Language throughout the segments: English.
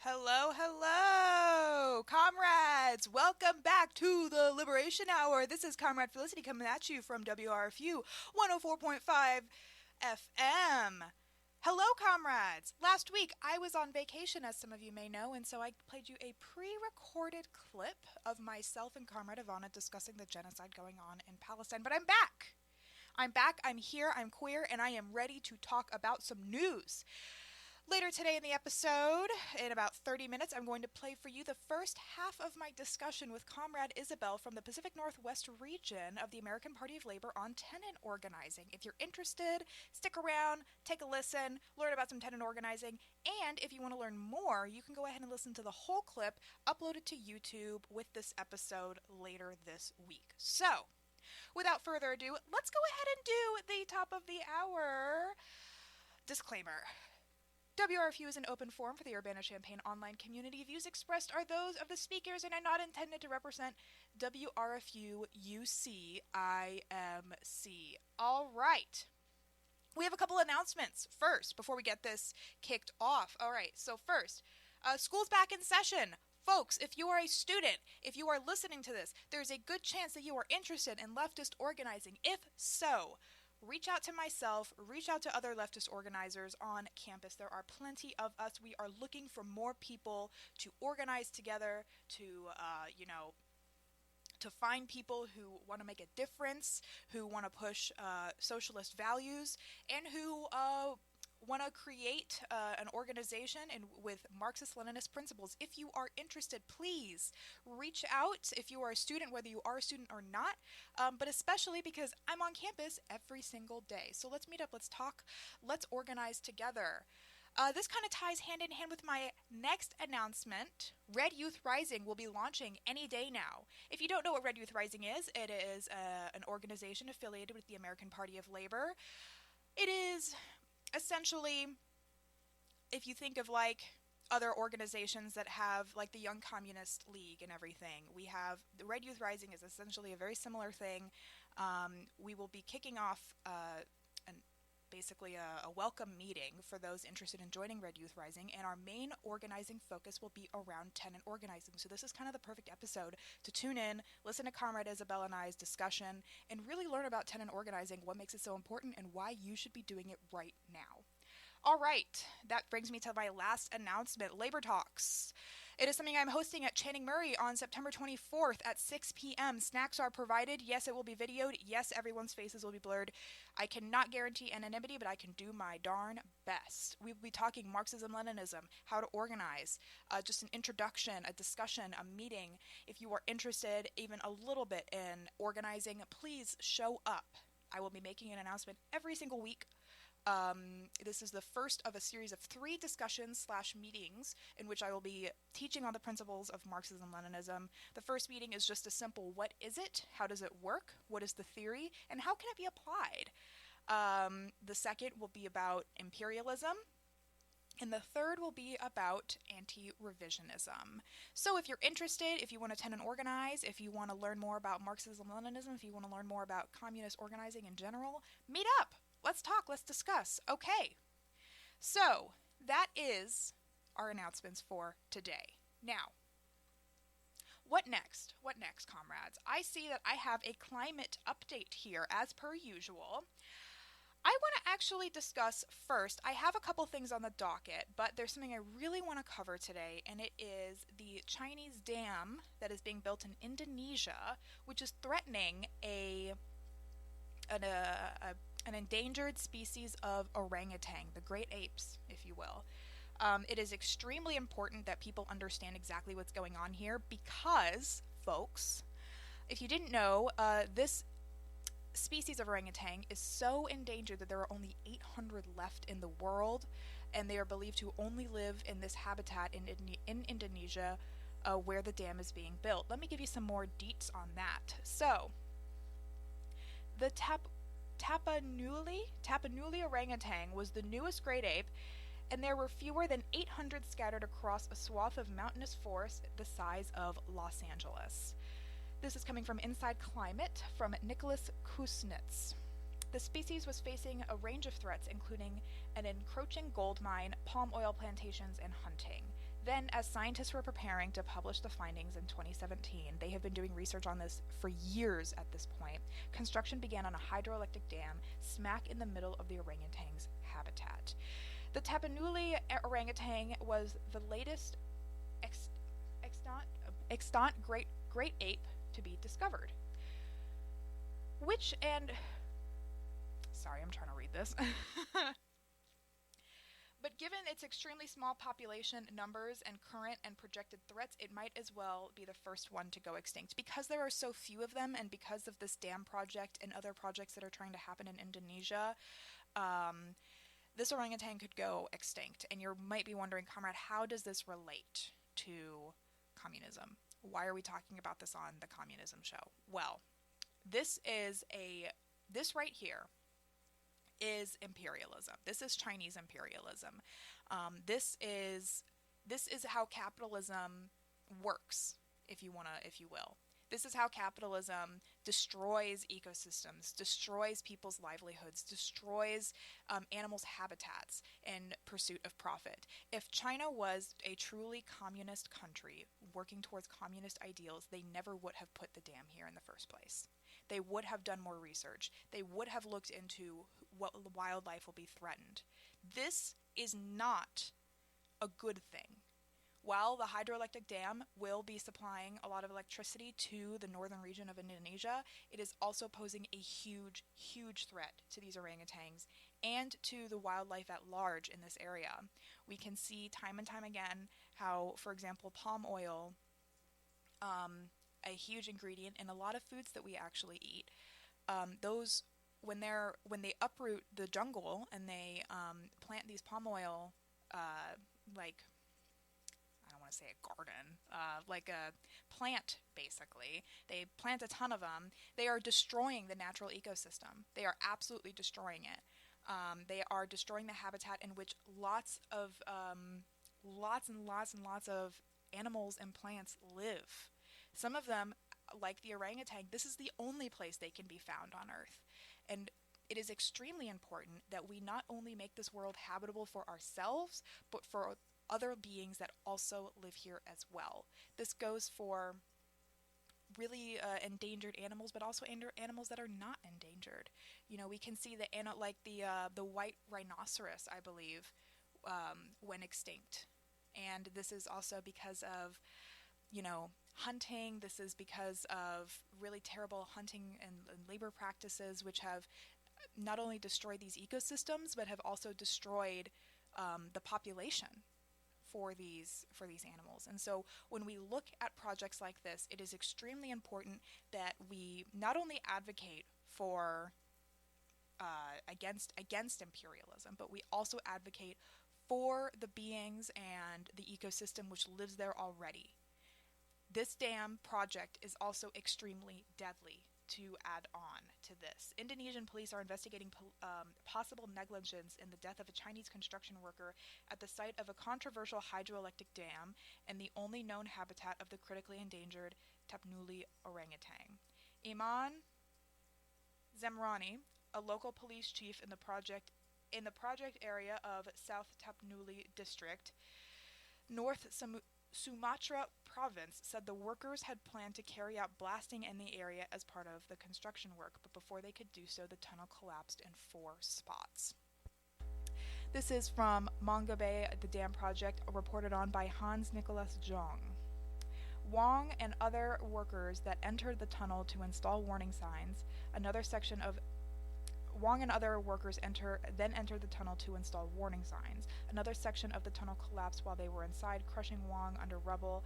Hello, hello, comrades! Welcome back to the Liberation Hour. This is Comrade Felicity coming at you from WRFU 104.5 FM. Hello, comrades! Last week I was on vacation, as some of you may know, and so I played you a pre-recorded clip of myself and Comrade Ivana discussing the genocide going on in Palestine. But I'm back! I'm here, I'm queer, and I am ready to talk about some news. Later today in the episode, in about 30 minutes, I'm going to play for you the first half of my discussion with Comrade Isabelle from the Pacific Northwest region of the American Party of Labor on tenant organizing. If you're interested, stick around, take a listen, learn about some tenant organizing, and if you want to learn more, you can go ahead and listen to the whole clip uploaded to YouTube with this episode later this week. So, without further ado, let's go ahead and do the top of the hour disclaimer. WRFU is an open forum for the Urbana-Champaign online community. Views expressed are those of the speakers and are not intended to represent WRFU UC-IMC. All right. We have a couple announcements first before we get this kicked off. All right. So first, school's back in session. Folks, if you are a student, if you are listening to this, there's a good chance that you are interested in leftist organizing. If so, reach out to myself, reach out to other leftist organizers on campus. There are plenty of us. We are looking for more people to organize together, to find people who want to make a difference, who want to push socialist values, and who want to create an organization with Marxist-Leninist principles. If you are interested, please reach out if you are a student, whether you are a student or not, but especially because I'm on campus every single day. So let's meet up, let's talk, let's organize together. This kind of ties hand in hand with my next announcement. Red Youth Rising will be launching any day now. If you don't know what Red Youth Rising is, it is an organization affiliated with the American Party of Labor. It is essentially, if you think of like other organizations that have like the Young Communist League and everything, we have the Red Youth Rising is essentially a very similar thing. We will be kicking off basically a welcome meeting for those interested in joining Red Youth Rising, and our main organizing focus will be around tenant organizing. So this is kind of the perfect episode to tune in, listen to Comrade Isabelle and I's discussion, and really learn about tenant organizing, what makes it so important, and why you should be doing it right now. All right, that brings me to my last announcement, Labor Talks. It is something I'm hosting at Channing Murray on September 24th at 6 p.m. Snacks are provided. Yes, it will be videoed. Yes, everyone's faces will be blurred. I cannot guarantee anonymity, but I can do my darn best. We will be talking Marxism-Leninism, how to organize, just an introduction, a discussion, a meeting. If you are interested even a little bit in organizing, please show up. I will be making an announcement every single week. This is the first of a series of 3 discussions/meetings in which I will be teaching on the principles of Marxism-Leninism. The first meeting is just a simple, what is it? How does it work? What is the theory? And how can it be applied? The second will be about imperialism. And the third will be about anti-revisionism. So if you're interested, if you want to tenant organize, if you want to learn more about Marxism-Leninism, if you want to learn more about communist organizing in general, meet up. Let's talk, let's discuss. Okay, so that is our announcements for today. Now, what next? What next, comrades? I see that I have a climate update here, as per usual. I want to actually discuss first, I have a couple things on the docket, but there's something I really want to cover today, and it is the Chinese dam that is being built in Indonesia, which is threatening an endangered species of orangutan, the great apes, if you will. It is extremely important that people understand exactly what's going on here because, folks, if you didn't know, this species of orangutan is so endangered that there are only 800 left in the world, and they are believed to only live in this habitat in Indonesia where the dam is being built. Let me give you some more deets on that. So, the Tapanuli orangutan was the newest great ape, and there were fewer than 800 scattered across a swath of mountainous forest the size of Los Angeles. This is coming from Inside Climate from Nicholas Kusnitz. The species was facing a range of threats, including an encroaching gold mine, palm oil plantations, and hunting. Then, as scientists were preparing to publish the findings in 2017, they have been doing research on this for years at this point. Construction began on a hydroelectric dam smack in the middle of the orangutan's habitat. The Tapanuli orangutan was the latest extant great ape to be discovered. Sorry, I'm trying to read this. But given its extremely small population numbers and current and projected threats, it might as well be the first one to go extinct. Because there are so few of them, and because of this dam project and other projects that are trying to happen in Indonesia, this orangutan could go extinct. And you might be wondering, Comrade, how does this relate to communism? Why are we talking about this on the Communism Show? Well, this right here is imperialism. This is Chinese imperialism. This is how capitalism works, if you will. This is how capitalism destroys ecosystems, destroys people's livelihoods, destroys animals' habitats in pursuit of profit. If China was a truly communist country working towards communist ideals, they never would have put the dam here in the first place. They would have done more research. They would have looked into what wildlife will be threatened. This is not a good thing. While the hydroelectric dam will be supplying a lot of electricity to the northern region of Indonesia, it is also posing a huge, huge threat to these orangutans and to the wildlife at large in this area. We can see time and time again how, for example, palm oil, a huge ingredient in a lot of foods that we actually eat, when they uproot the jungle and they plant these palm oil, I don't want to say a garden, like a plant, basically. They plant a ton of them. They are destroying the natural ecosystem. They are absolutely destroying it. They are destroying the habitat in which lots and lots of animals and plants live. Some of them, like the orangutan, this is the only place they can be found on Earth. And it is extremely important that we not only make this world habitable for ourselves, but for other beings that also live here as well. This goes for really endangered animals, but also animals that are not endangered. You know, we can see the white rhinoceros, I believe, went extinct. And this is also because of, hunting. This is because of really terrible hunting and labor practices, which have not only destroyed these ecosystems, but have also destroyed the population for these animals. And so when we look at projects like this, it is extremely important that we not only advocate for against imperialism, but we also advocate for the beings and the ecosystem which lives there already. This dam project is also extremely deadly to add on to this. Indonesian police are investigating possible negligence in the death of a Chinese construction worker at the site of a controversial hydroelectric dam and the only known habitat of the critically endangered Tapanuli orangutan. Iman Zamrani, a local police chief in the project area of South Tapanuli district, North Sumatra province, said the workers had planned to carry out blasting in the area as part of the construction work, but before they could do so, the tunnel collapsed in 4 spots. This is from Mongabe, the dam project, reported on by Hans Nicholas Jong. Wong and other workers that entered the tunnel to install warning signs. Wong and other workers then entered the tunnel to install warning signs. Another section of the tunnel collapsed while they were inside, crushing Wong under rubble.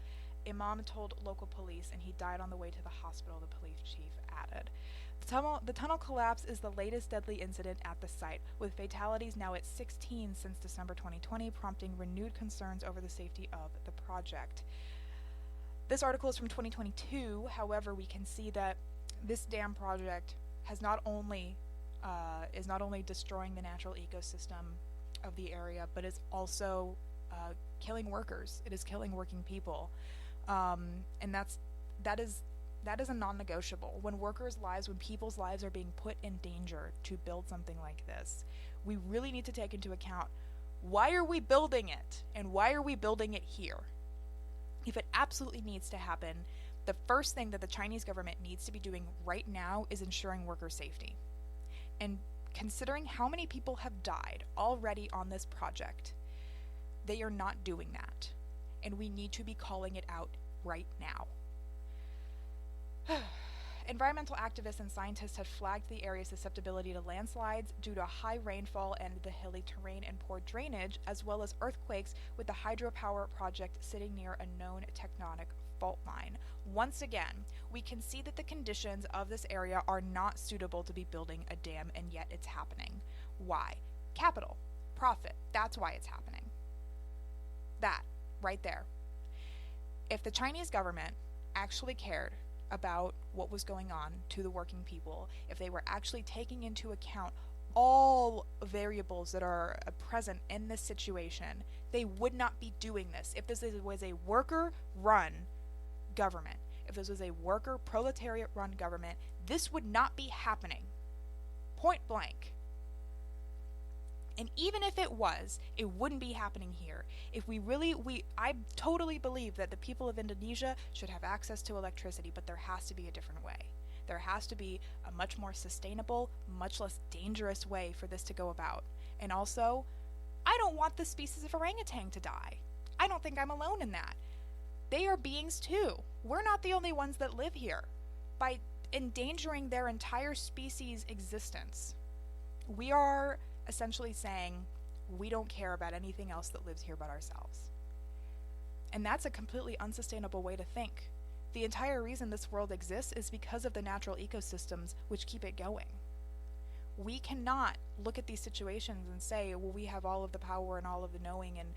Imam told local police, and he died on the way to the hospital, the police chief added. The tunnel collapse is the latest deadly incident at the site, with fatalities now at 16 since December 2020, prompting renewed concerns over the safety of the project. This article is from 2022. However, we can see that this dam project is not only destroying the natural ecosystem of the area, but is also killing workers. It is killing working people, and that is a non-negotiable. When people's lives are being put in danger to build something like this, we really need to take into account, why are we building it, and why are we building it here? If it absolutely needs to happen, the first thing that the Chinese government needs to be doing right now is ensuring worker safety. And considering how many people have died already on this project, they are not doing that. And we need to be calling it out right now. Environmental activists and scientists have flagged the area's susceptibility to landslides due to high rainfall and the hilly terrain and poor drainage, as well as earthquakes, with the hydropower project sitting near a known tectonic fault line. Once again, we can see that the conditions of this area are not suitable to be building a dam, and yet it's happening. Why? Capital, profit, that's why it's happening. That, right there. If the Chinese government actually cared about what was going on to the working people, if they were actually taking into account all variables that are present in this situation, they would not be doing this. If this was a worker-run government, if this was a worker, proletariat-run government, this would not be happening. Point blank. And even if it was, it wouldn't be happening here. If I totally believe that the people of Indonesia should have access to electricity, but there has to be a different way. There has to be a much more sustainable, much less dangerous way for this to go about. And also, I don't want the species of orangutan to die. I don't think I'm alone in that. They are beings too. We're not the only ones that live here. By endangering their entire species' existence, we are essentially saying we don't care about anything else that lives here but ourselves. And that's a completely unsustainable way to think. The entire reason this world exists is because of the natural ecosystems which keep it going. We cannot look at these situations and say, well, we have all of the power and all of the knowing, and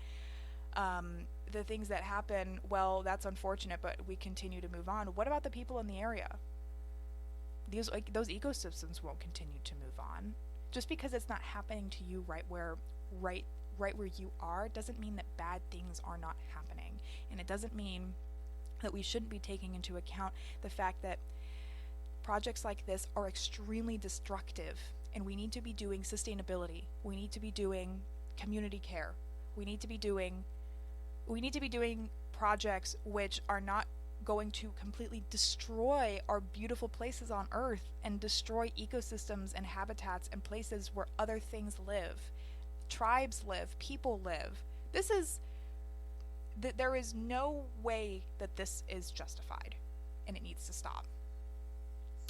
the things that happen, well, that's unfortunate, but we continue to move on. What about the people in the area? Those ecosystems won't continue to move on. Just because it's not happening to you right where you are doesn't mean that bad things are not happening. And it doesn't mean that we shouldn't be taking into account the fact that projects like this are extremely destructive, and we need to be doing sustainability. We need to be doing community care. We need to be doing projects which are not going to completely destroy our beautiful places on Earth and destroy ecosystems and habitats and places where other things live, tribes live, people live. There is no way that this is justified, and it needs to stop.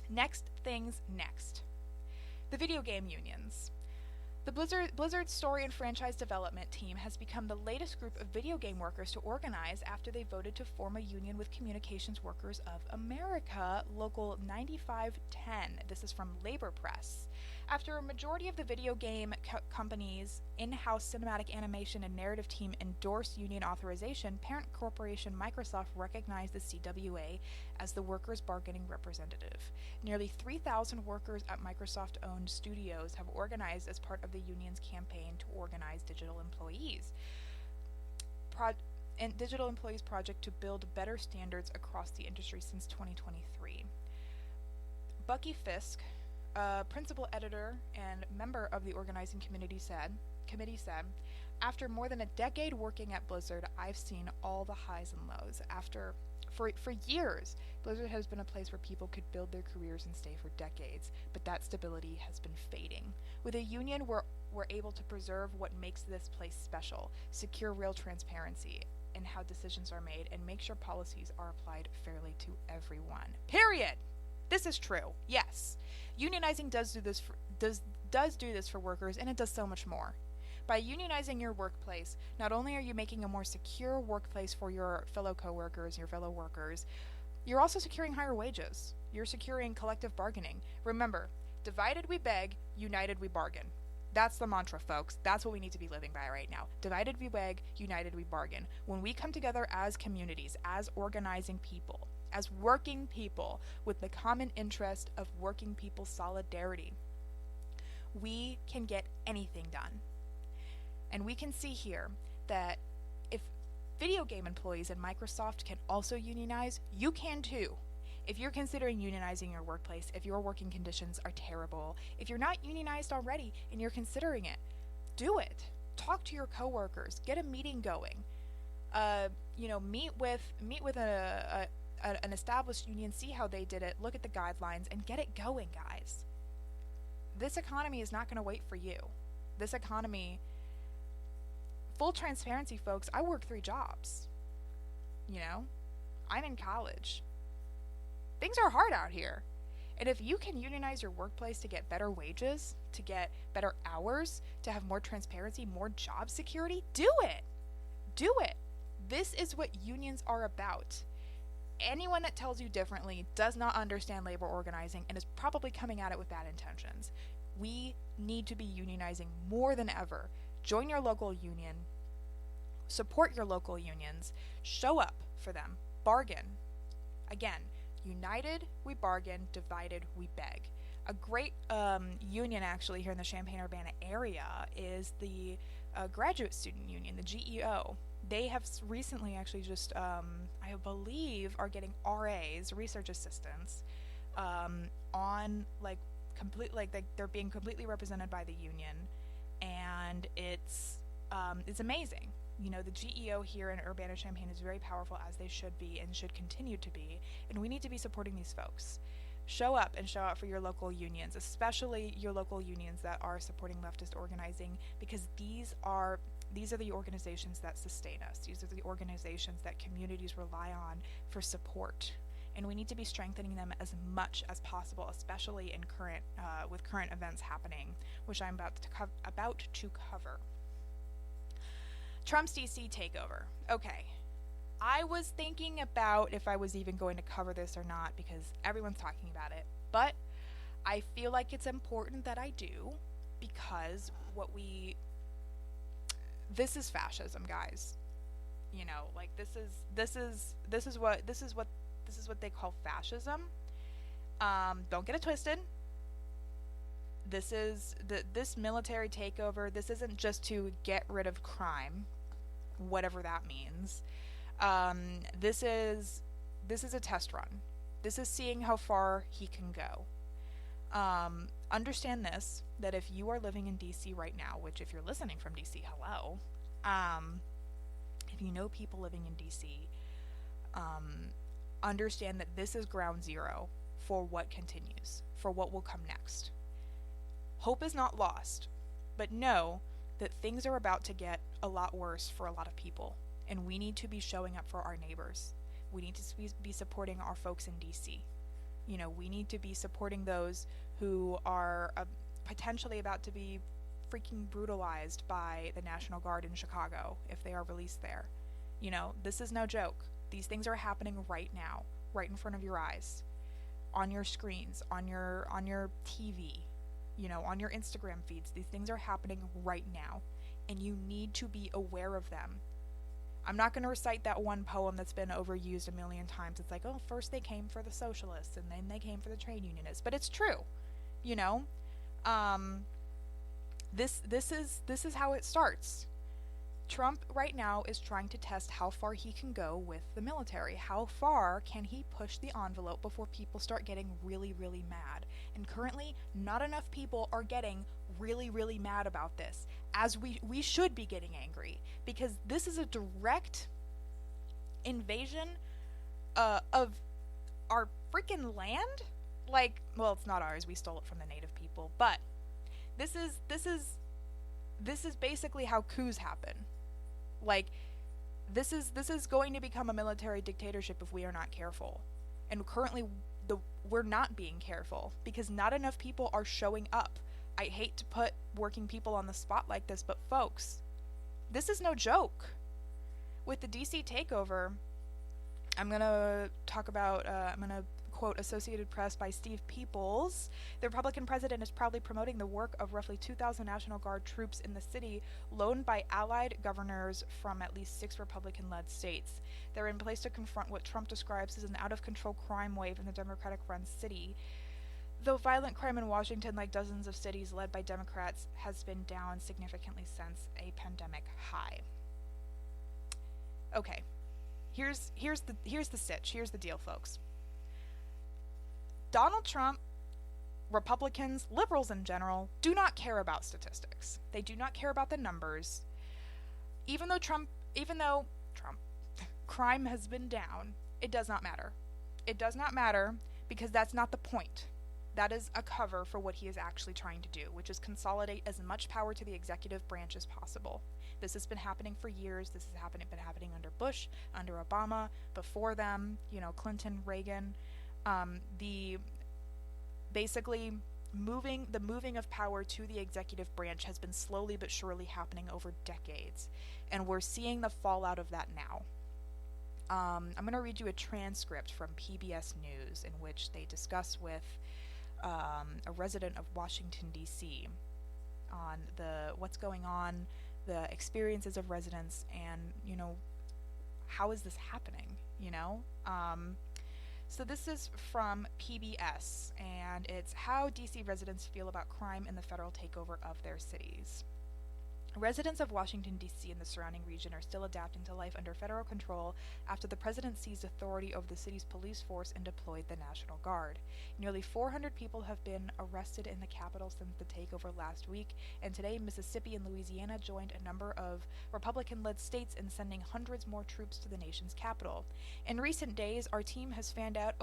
Next things next. The video game unions. The Blizzard story and franchise development team has become the latest group of video game workers to organize after they voted to form a union with Communications Workers of America, Local 9510. This is from Labor Press. After a majority of the video game companies' in-house cinematic animation and narrative team endorsed union authorization, parent corporation Microsoft recognized the CWA as the workers' bargaining representative. Nearly 3,000 workers at Microsoft-owned studios have organized as part of the union's campaign to organize digital employees. Digital Employees Project to build better standards across the industry since 2023. Bucky Fisk, principal editor and member of the organizing committee said, after more than a decade working at Blizzard, I've seen all the highs and lows. For years, Blizzard has been a place where people could build their careers and stay for decades, but that stability has been fading. With a union, we're able to preserve what makes this place special, secure real transparency in how decisions are made, and make sure policies are applied fairly to everyone. Period! This is true. Yes. Unionizing does do this for workers, and it does so much more. By unionizing your workplace, not only are you making a more secure workplace for your fellow coworkers, your fellow workers, you're also securing higher wages. You're securing collective bargaining. Remember, divided we beg, united we bargain. That's the mantra, folks. That's what we need to be living by right now. Divided we beg, united we bargain. When we come together as communities, as organizing people, as working people with the common interest of working people's solidarity, we can get anything done. And we can see here that if video game employees in Microsoft can also unionize, you can too. If you're considering unionizing your workplace, if your working conditions are terrible, if you're not unionized already and you're considering it, do it. Talk to your coworkers. Get a meeting going. meet with an established union, see how they did it, look at the guidelines, and get it going, guys. This economy is not going to wait for you. This economy, full transparency, folks, I work 3 jobs. I'm in college. Things are hard out here. And if you can unionize your workplace to get better wages, to get better hours, to have more transparency, more job security, do it. Do it. This is what unions are about. Anyone that tells you differently does not understand labor organizing and is probably coming at it with bad intentions. We need to be unionizing more than ever. Join your local union. Support your local unions. Show up for them. Bargain. Again, united we bargain, divided we beg. A great union actually here in the Champaign-Urbana area is the graduate student union, the GEO. They have recently actually just, I believe, are getting RAs, research assistants, on they're being completely represented by the union, and it's amazing. The GEO here in Urbana-Champaign is very powerful, as they should be and should continue to be, and we need to be supporting these folks. Show up and show out for your local unions, especially your local unions that are supporting leftist organizing, because these are the organizations that sustain us. These are the organizations that communities rely on for support, and we need to be strengthening them as much as possible, especially in with current events happening, which I'm about to cover. Trump's DC takeover. Okay. I was thinking about if I was even going to cover this or not, because everyone's talking about it, but I feel like it's important that I do, because this is fascism, guys. This is what they call fascism. Don't get it twisted. This military takeover, this isn't just to get rid of crime, whatever that means. This is a test run. This is seeing how far he can go. Understand this, that if you are living in DC right now, which if you're listening from DC, hello, if you know people living in DC, understand that this is ground zero for what continues, for what will come next. Hope is not lost, but know that things are about to get a lot worse for a lot of people, and we need to be showing up for our neighbors. We need to be supporting our folks in DC. We need to be supporting those who are potentially about to be freaking brutalized by the National Guard in Chicago if they are released there. This is no joke. These things are happening right now, right in front of your eyes, on your screens, on your TV, on your Instagram feeds. These things are happening right now, and you need to be aware of them. I'm not going to recite that one poem that's been overused a million times. It's like, oh, first they came for the socialists, and then they came for the trade unionists. But it's true, This is how it starts. Trump right now is trying to test how far he can go with the military. How far can he push the envelope before people start getting really, really mad? And currently, not enough people are getting really, really mad about this, as we should be getting angry, because this is a direct invasion of our freaking land. Well, it's not ours. We stole it from the native people, but this is basically how coups happen. This is going to become a military dictatorship if we are not careful. And currently, we're not being careful because not enough people are showing up. I hate to put working people on the spot like this, but folks, this is no joke. With the DC takeover, I'm going to talk about, I'm going to quote Associated Press by Steve Peoples. The Republican president is proudly promoting the work of roughly 2,000 National Guard troops in the city, loaned by allied governors from at least 6 Republican-led states. They're in place to confront what Trump describes as an out-of-control crime wave in the Democratic-run city. Though violent crime in Washington, like dozens of cities led by Democrats, has been down significantly since a pandemic high. Okay, here's the sitch. Here's the deal, folks. Donald Trump, Republicans, liberals in general, do not care about statistics. They do not care about the numbers. Even though Trump crime has been down. It does not matter. It does not matter because that's not the point. That is a cover for what he is actually trying to do, which is consolidate as much power to the executive branch as possible. This has been happening for years. This has been happening under Bush, under Obama, before them, Clinton, Reagan. Basically the moving of power to the executive branch has been slowly but surely happening over decades, and we're seeing the fallout of that now. I'm going to read you a transcript from PBS News in which they discuss with a resident of Washington, D.C. on what's going on, the experiences of residents, and, how is this happening, So this is from PBS, and it's how D.C. residents feel about crime and the federal takeover of their cities. Residents of Washington, D.C. and the surrounding region are still adapting to life under federal control after the president seized authority over the city's police force and deployed the National Guard. Nearly 400 people have been arrested in the capital since the takeover last week, and today Mississippi and Louisiana joined a number of Republican-led states in sending hundreds more troops to the nation's capital. In recent days, our team has fanned out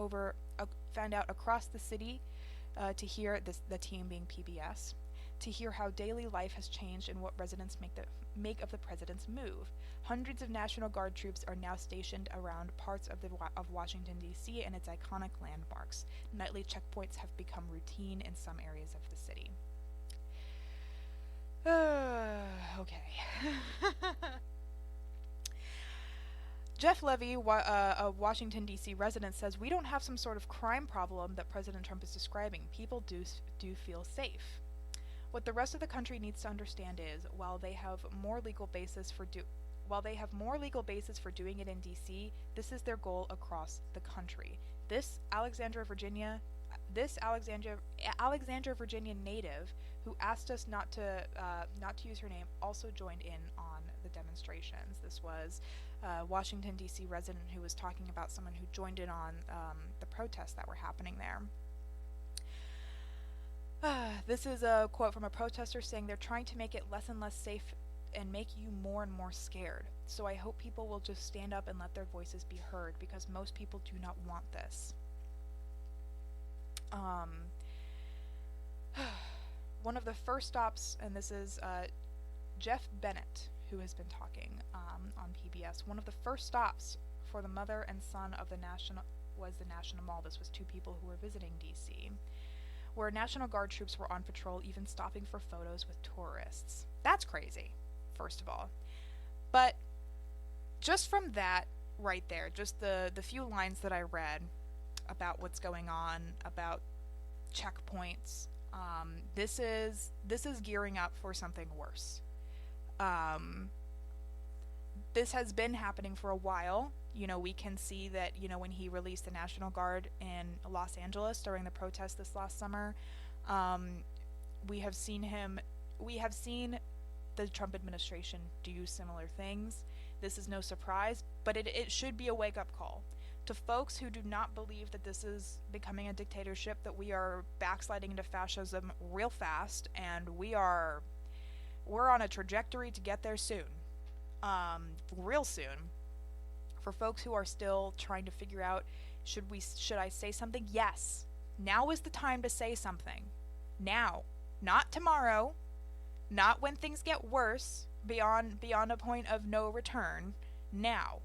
across the city to hear the team being PBS. To hear how daily life has changed and what residents make of the president's move. Hundreds of National Guard troops are now stationed around parts of Washington, D.C. and its iconic landmarks. Nightly checkpoints have become routine in some areas of the city. Okay. Jeff Levy, a Washington, D.C. resident, says, "We don't have some sort of crime problem that President Trump is describing. People do feel safe. What the rest of the country needs to understand is, while they have more legal basis for doing it in D.C., this is their goal across the country. This Alexandria, Virginia native who asked us not to use her name also joined in on the demonstrations. This was a Washington, D.C. resident who was talking about someone who joined in on the protests that were happening there. This is a quote from a protester saying they're trying to make it less and less safe and make you more and more scared. So I hope people will just stand up and let their voices be heard, because most people do not want this." One of the first stops, and this is Jeff Bennett, who has been talking on PBS. One of the first stops for the mother and son of the National Mall. This was two people who were visiting D.C., where National Guard troops were on patrol, even stopping for photos with tourists. That's crazy, first of all. But just from that right there, just the few lines that I read about what's going on, about checkpoints, this is gearing up for something worse. This has been happening for a while. We can see that, when he released the National Guard in Los Angeles during the protests this last summer, we have seen the Trump administration do similar things. This is no surprise, but it should be a wake-up call to folks who do not believe that this is becoming a dictatorship, that we are backsliding into fascism real fast, and we're on a trajectory to get there soon, real soon. For folks who are still trying to figure out, should I say something? Yes. Now is the time to say something. Now. Not tomorrow. Not when things get worse, beyond a point of no return. Now.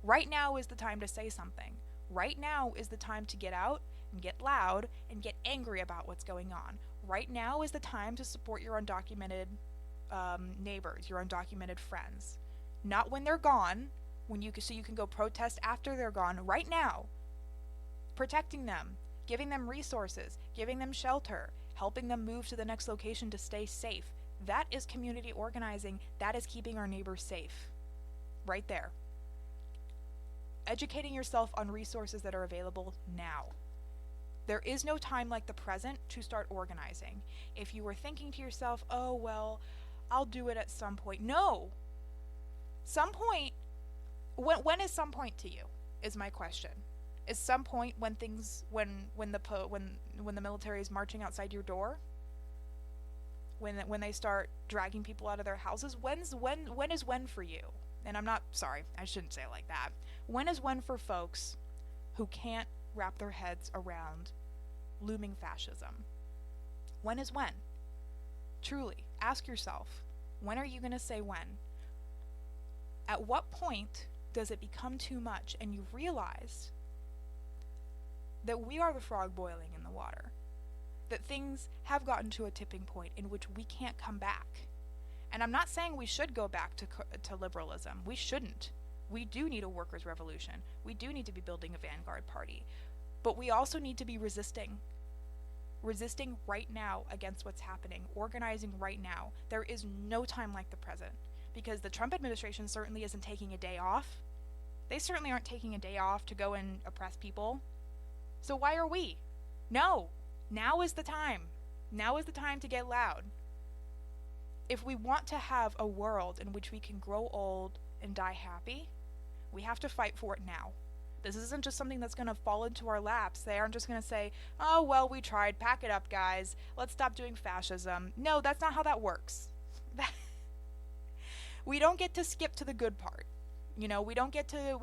Right now is the time to say something. Right now is the time to get out and get loud and get angry about what's going on. Right now is the time to support your undocumented neighbors, your undocumented friends. Not when they're gone, so you can go protest after they're gone. Right now, protecting them, giving them resources, giving them shelter, helping them move to the next location to stay safe. That is community organizing. That is keeping our neighbors safe. Right there. Educating yourself on resources that are available now. There is no time like the present to start organizing. If you were thinking to yourself, oh, well, I'll do it at some point. No. Some point. When is some point to you? Is my question. Is some point when the military is marching outside your door? When they start dragging people out of their houses? When is when for you? and I'm not, sorry, I shouldn't say it like that. When is when for folks who can't wrap their heads around looming fascism? When is when? Truly, ask yourself, when are you going to say when? At what point does it become too much and you realize that we are the frog boiling in the water? That things have gotten to a tipping point in which we can't come back. And I'm not saying we should go back to liberalism. We shouldn't. We do need a workers' revolution. We do need to be building a vanguard party. But we also need to be resisting right now against what's happening, organizing right now. There is no time like the present, because the Trump administration certainly isn't taking a day off. They certainly aren't taking a day off to go and oppress people. So why are we? No. Now is the time. Now is the time to get loud. If we want to have a world in which we can grow old and die happy, we have to fight for it now. This isn't just something that's going to fall into our laps. They aren't just going to say, oh, well, we tried. Pack it up, guys. Let's stop doing fascism. No, that's not how that works. We don't get to skip to the good part. We don't get to,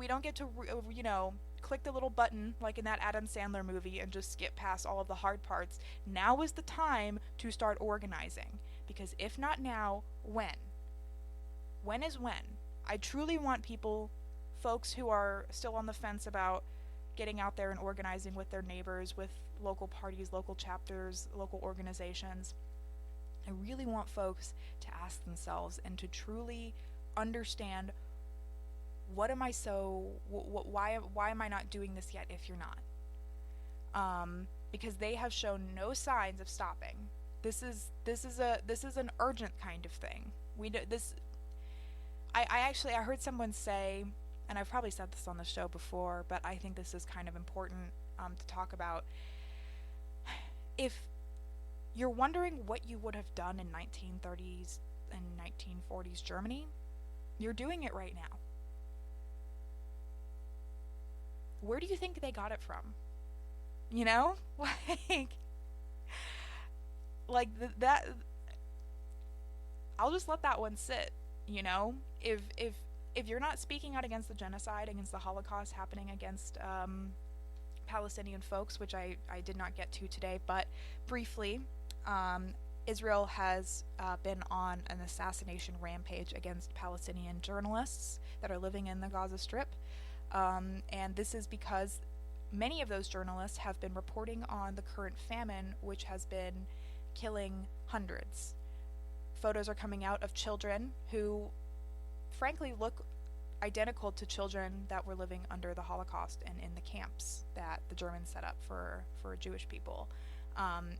click the little button like in that Adam Sandler movie and just skip past all of the hard parts. Now is the time to start organizing. Because if not now, when? When is when? I truly want folks who are still on the fence about getting out there and organizing with their neighbors, with local parties, local chapters, local organizations. I really want folks to ask themselves and to truly understand, why am I not doing this yet if you're not? Because they have shown no signs of stopping. This is an urgent kind of thing. I heard someone say, and I've probably said this on the show before, but I think this is kind of important to talk about. If you're wondering what you would have done in 1930s and 1940s Germany, you're doing it right now. Where do you think they got it from? That. I'll just let that one sit. If you're not speaking out against the genocide, against the Holocaust happening against Palestinian folks, which I did not get to today, but briefly, Israel has been on an assassination rampage against Palestinian journalists that are living in the Gaza Strip. And this is because many of those journalists have been reporting on the current famine, which has been killing hundreds. Photos are coming out of children who, frankly, look identical to children that were living under the Holocaust and in the camps that the Germans set up for Jewish people,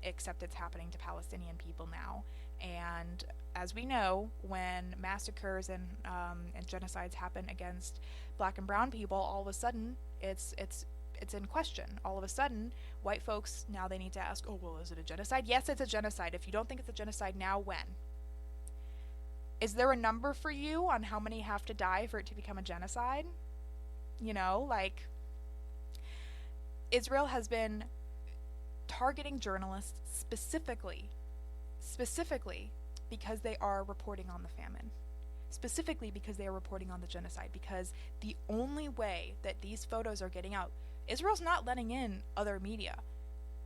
except it's happening to Palestinian people now. And as we know, when massacres and genocides happen against black and brown people, all of a sudden it's in question. All of a sudden, white folks, now they need to ask, oh, well, is it a genocide? Yes, it's a genocide. If you don't think it's a genocide now, when? Is there a number for you on how many have to die for it to become a genocide? Israel has been targeting journalists specifically because they are reporting on the famine. Specifically because they are reporting on the genocide. Because the only way that these photos are getting out, Israel's not letting in other media.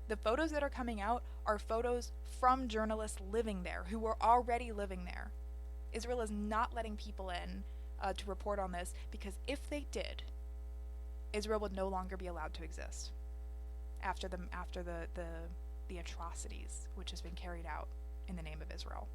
The photos that are coming out are photos from journalists living there, who were already living there. Israel is not letting people in to report on this, because if they did, Israel would no longer be allowed to exist after the atrocities which has been carried out in the name of Israel.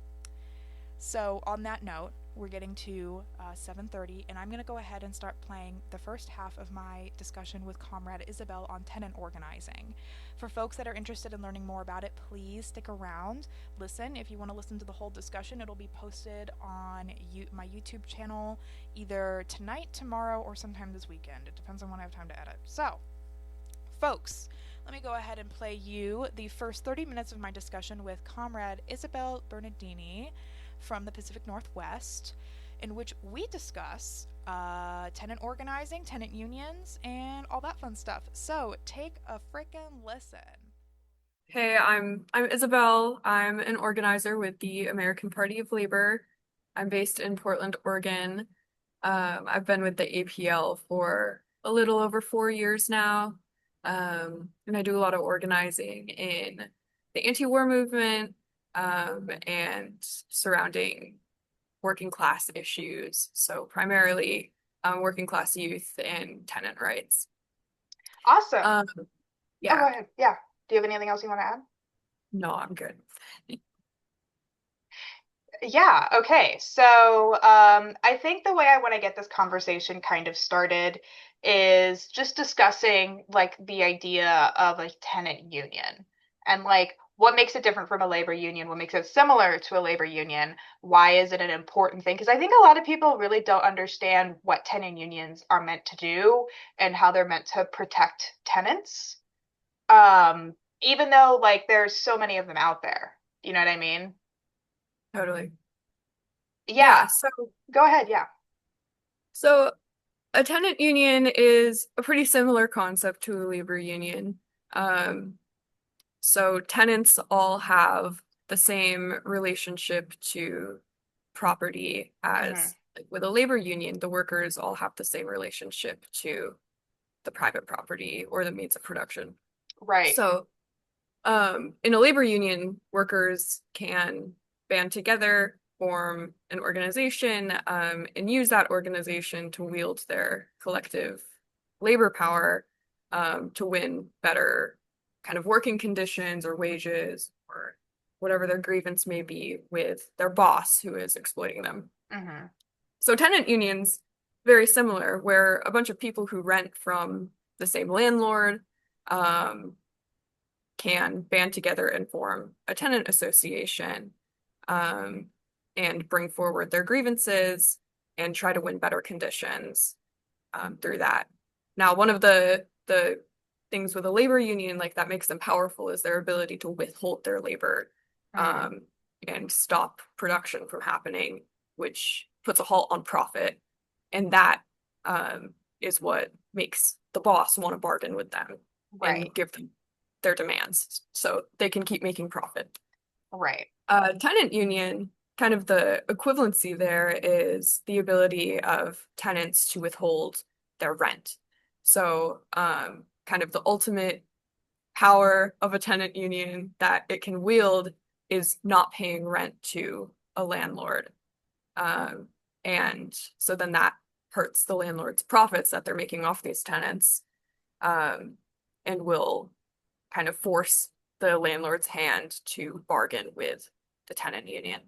So on that note, we're getting to 7:30, and I'm going to go ahead and start playing the first half of my discussion with Comrade Isabelle on tenant organizing. For folks that are interested in learning more about it, please stick around. Listen. If you want to listen to the whole discussion, it'll be posted on my YouTube channel either tonight, tomorrow, or sometime this weekend. It depends on when I have time to edit. So, folks, let me go ahead and play you the first 30 minutes of my discussion with Comrade Isabelle Bernardini from the Pacific Northwest, in which we discuss tenant organizing, tenant unions, and all that fun stuff. So take a frickin' listen. Hey, I'm Isabelle. I'm an organizer with the American Party of Labor. I'm based in Portland, Oregon. I've been with the APL for a little over 4 years now. And I do a lot of organizing in the anti-war movement, and surrounding working class issues. So primarily working class youth and tenant rights. Awesome. Um, Oh, go yeah, ahead. Yeah. Do you have anything else you want to add? no, I'm good. Yeah, okay. So I think the way I want to get this conversation kind of started is just discussing like the idea of a tenant union and like what makes it different from a labor union, what makes it similar to a labor union, why is it an important thing? Because I think a lot of people really don't understand what tenant unions are meant to do and how they're meant to protect tenants. Even though like there's so many of them out there. You know what I mean? Totally. Yeah, Yeah, go ahead. Yeah. so a tenant union is a pretty similar concept to a labor union. Um, so tenants all have the same relationship to property Hmm. as like, with a labor union, the workers all have the same relationship to the private property or the means of production. Right. So, in a labor union, workers can band together, form an organization, and use that organization to wield their collective labor power, to win better kind of working conditions or wages or whatever their grievance may be with their boss who is exploiting them. Hmm. So tenant unions, very similar, where a bunch of people who rent from the same landlord, um, can band together and form a tenant association, um, and bring forward their grievances and try to win better conditions, through that. Now, one of the things with a labor union like that makes them powerful is their ability to withhold their labor, Hmm. um, and stop production from happening, which puts a halt on profit. And that, is what makes the boss want to bargain with them Right. and give them their demands so they can keep making profit. Right. Tenant union, kind of the equivalency there is the ability of tenants to withhold their rent. So, kind of the ultimate power of a tenant union that it can wield is not paying rent to a landlord. Um, and so then that hurts the landlord's profits that they're making off these tenants, um, and will kind of force the landlord's hand to bargain with the tenant union.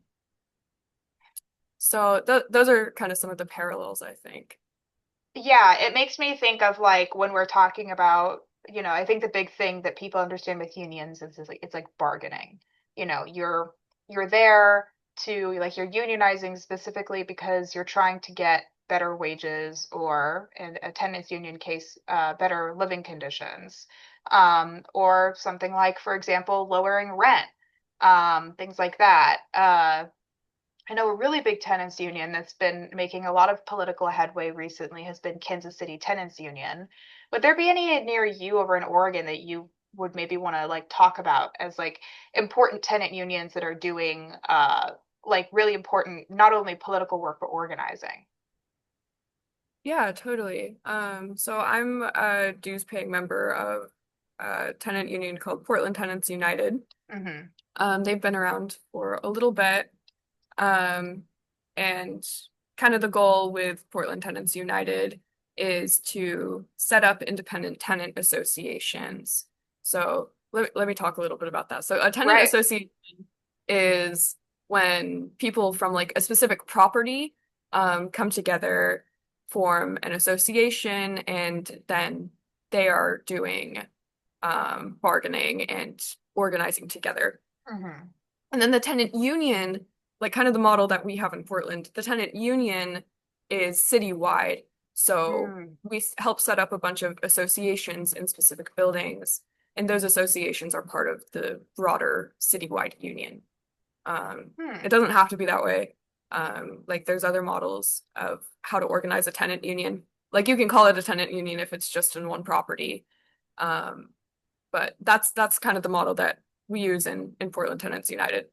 So those are kind of some of the parallels, I think. Yeah, it makes me think of like when we're talking about, I think the big thing that people understand with unions is like it's like bargaining. You're there to like you're unionizing specifically because you're trying to get better wages or in a tenants union case, better living conditions. Or something like, for example, lowering rent, things like that. I know a really big tenants union that's been making a lot of political headway recently has been Kansas City Tenants Union. Would there be any near you over in Oregon that you would maybe want to like talk about as like important tenant unions that are doing like really important not only political work but organizing? Yeah, totally. So I'm a dues paying member of a tenant union called Portland Tenants United. Hmm. They've been around for a little bit. Um, and kind of the goal with Portland Tenants United is to set up independent tenant associations. So let me talk a little bit about that. So a tenant Right. association is when people from like a specific property, come together, form an association, and then they are doing, bargaining and organizing together. Hmm. And then the tenant union, like kind of the model that we have in Portland, the tenant union is citywide. So Mm. we help set up a bunch of associations in specific buildings, and those associations are part of the broader citywide union. It Hmm. doesn't have to be that way. Like there's other models of how to organize a tenant union. Like you can call it a tenant union if it's just in one property. Um, but that's kind of the model that we use in Portland Tenants United.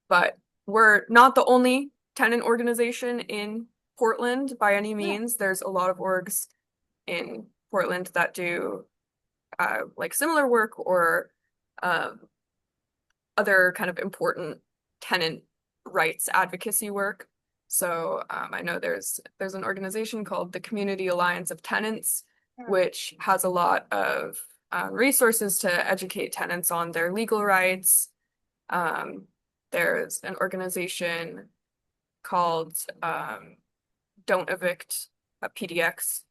But we're not the only tenant organization in Portland by any Yeah. means. There's a lot of orgs in Portland that do like similar work or um, other kind of important tenant rights advocacy work. So I know there's an organization called the Community Alliance of Tenants, Hmm. which has a lot of resources to educate tenants on their legal rights. Um, there's an organization called Don't Evict, PDX,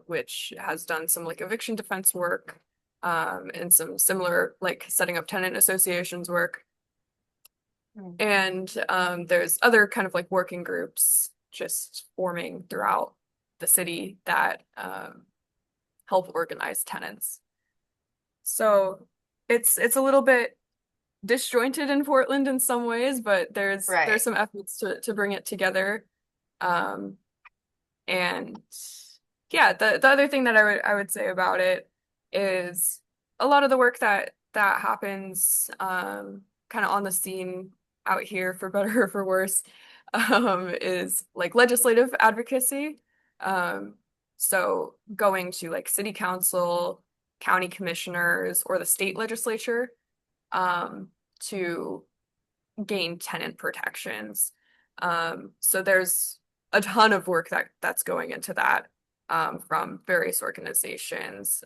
which has done some like eviction defense work and some similar like setting up tenant associations work. Hmm. And there's other kind of like working groups just forming throughout the city that help organize tenants. So it's a little bit disjointed in Portland in some ways, but there's Right. some efforts to bring it together. Um, and yeah, the other thing that I would say about it is a lot of the work that happens kind of on the scene out here, for better or for worse, is like legislative advocacy. Um, so going to like city council, county commissioners, or the state legislature to gain tenant protections. So there's a ton of work that's going into that from various organizations,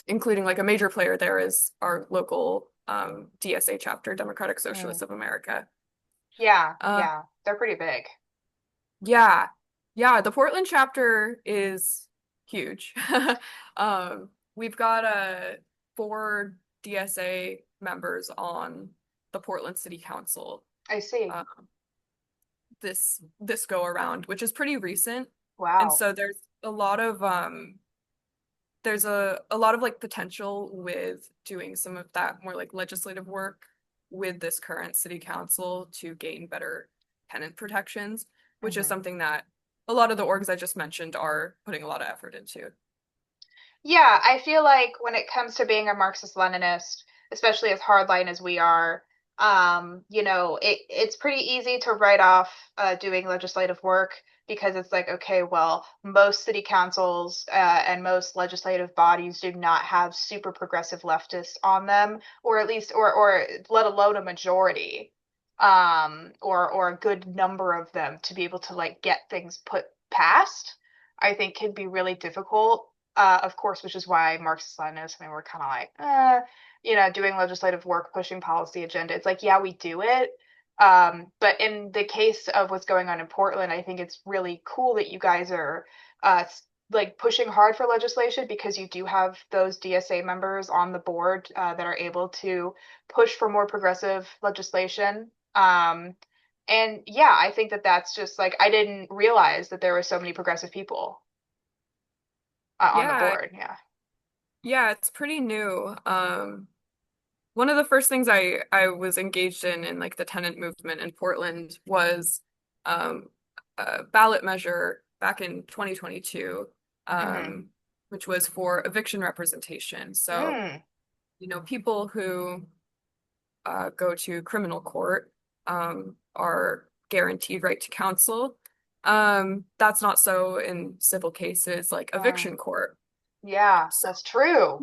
including like a major player there is our local DSA chapter, Democratic Hmm. Socialists of America. Yeah, Uh, yeah. They're pretty big. yeah, yeah, the Portland chapter is huge. We've got four DSA members on the Portland City Council. I see. Uh, this go around, which is pretty recent. And Wow. so there's a lot of like potential with doing some of that more like legislative work with this current city council to gain better tenant protections, which is Hmm. something that a lot of the orgs I just mentioned are putting a lot of effort into. Yeah, I feel like when it comes to being a Marxist-Leninist, especially as hardline as we are, it's pretty easy to write off doing legislative work because it's like, okay, well, most city councils and most legislative bodies do not have super progressive leftists on them, or at least, or let alone a majority, or a good number of them to be able to like get things put past. I think can be really difficult of course, which is why Marxist-Leninism, I mean, we're kind of like, doing legislative work, pushing policy agenda. It's like, yeah, we do it. But in the case of what's going on in Portland, I think it's really cool that you guys are like pushing hard for legislation because you do have those DSA members on the board that are able to push for more progressive legislation. And yeah, I think that that's just like, I didn't realize that there were so many progressive people on the Yeah, board. Yeah. yeah, it's pretty new. One of the first things I was engaged in like the tenant movement in Portland was um, a ballot measure back in 2022, Hmm. which was for eviction representation. So, Mm. people who go to criminal court are guaranteed right to counsel. That's not so in civil cases like Mm. eviction court. Yeah, So that's true.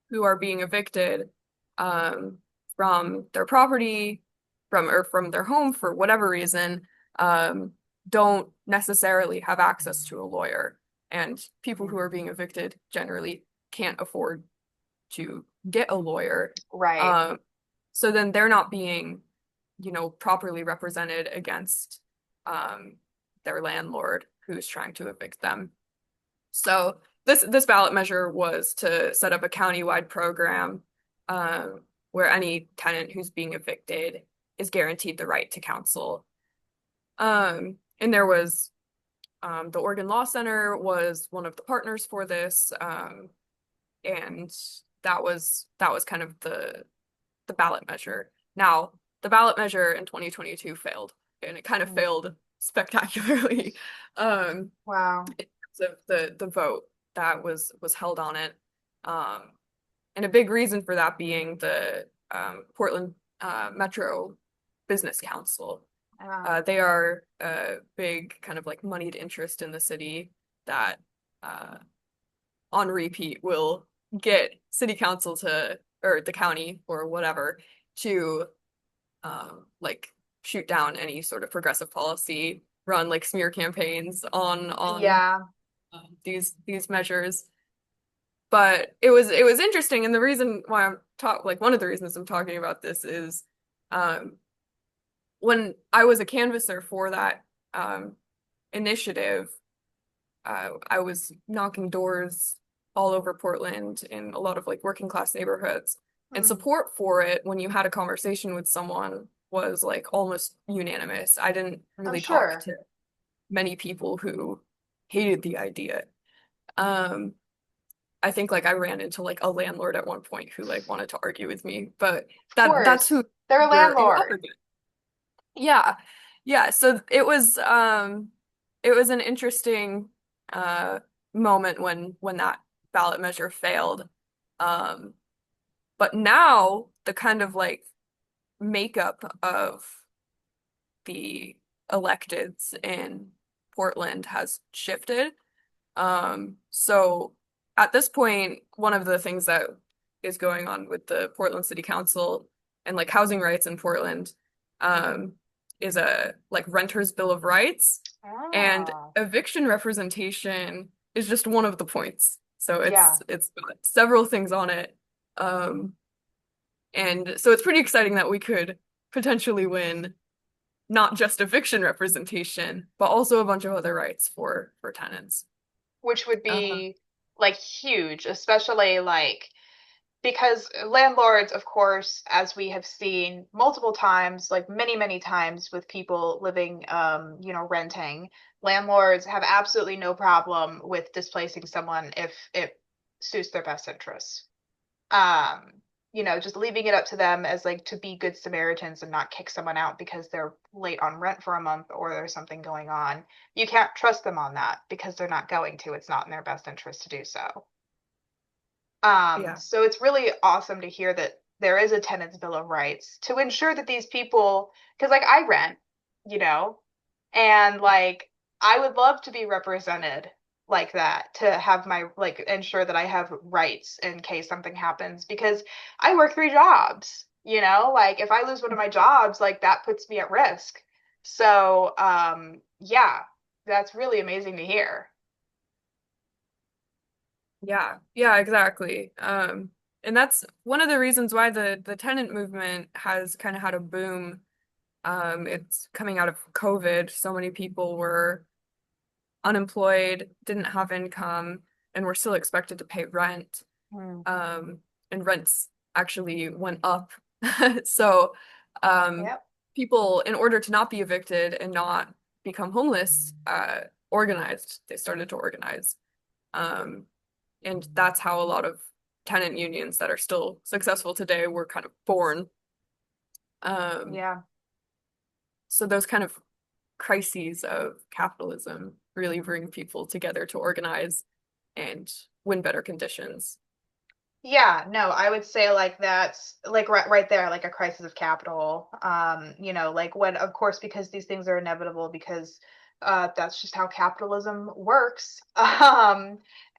who are being evicted um, from their property, from their home for whatever reason, um, don't necessarily have access to a lawyer. And people who are being evicted generally can't afford to get a lawyer. Right. Um, so then they're not being, properly represented against um, their landlord who's trying to evict them. So this ballot measure was to set up a countywide program where any tenant who's being evicted is guaranteed the right to counsel. And there was the Oregon Law Center was one of the partners for this, and that was kind of the ballot measure. Now, the ballot measure in 2022 failed, and it kind of Mm. failed spectacularly. Um, Wow. in terms of the vote that was held on it. Um, and a big reason for that being the Portland Metro Business Council. They are a big kind of like moneyed interest in the city that uh, on repeat will get city council to, or the county or whatever, to like shoot down any sort of progressive policy, run like smear campaigns on Yeah, these measures. But it was interesting, and the reason why I'm talk like one of the reasons I'm talking about this is um, when I was a canvasser for that initiative, I was knocking doors all over Portland in a lot of like working class neighborhoods. And mm, support for it when you had a conversation with someone was like almost unanimous. I didn't I'm really talk sure. to many people who hated the idea. Um, I think like I ran into like a landlord at one point who like wanted to argue with me, but Of that's course. who They're a you're up landlord. against. Yeah. Yeah, so it was an interesting uh moment when that ballot measure failed. Um but now the kind of like makeup of the electeds in Portland has shifted. So at this point, one of the things that is going on with the Portland City Council and like housing rights in Portland, um, is a like renters' bill of rights, and Ah, eviction representation is just one of the points. So yeah. it's got several things on it. Um, and so it's pretty exciting that we could potentially win not just eviction representation, but also a bunch of other rights for tenants. Which would Uh, be like huge, especially like because landlords, of course, as we have seen multiple times, like many, many times with people living, renting, landlords have absolutely no problem with displacing someone if it suits their best interests. Um, just leaving it up to them as like to be good Samaritans and not kick someone out because they're late on rent for a month or there's something going on. You can't trust them on that because they're not going to. It's not in their best interest to do so. yeah. So it's really awesome to hear that there is a tenant's bill of rights to ensure that these people, because like I rent, you know, and like I would love to be represented like that, to have my like ensure that I have rights in case something happens because I work 3 jobs, like if I lose one of my jobs, like that puts me at risk. So, yeah, that's really amazing to hear. Yeah, yeah, exactly. And that's one of the reasons why the tenant movement has kind of had a boom. It's coming out of COVID. So many people were unemployed, didn't have income, and were still expected to pay rent. Mm. Um, and rents actually went up. So, um, Yep. people, in order to not be evicted and not become homeless, organized. They started to organize. Um, And that's how a lot of tenant unions that are still successful today were kind of born. Um, Yeah. so those kind of crises of capitalism really bring people together to organize and win better conditions. Yeah, no, I would say like that's like right there, like a crisis of capital. Like when of course because these things are inevitable because that's just how capitalism works.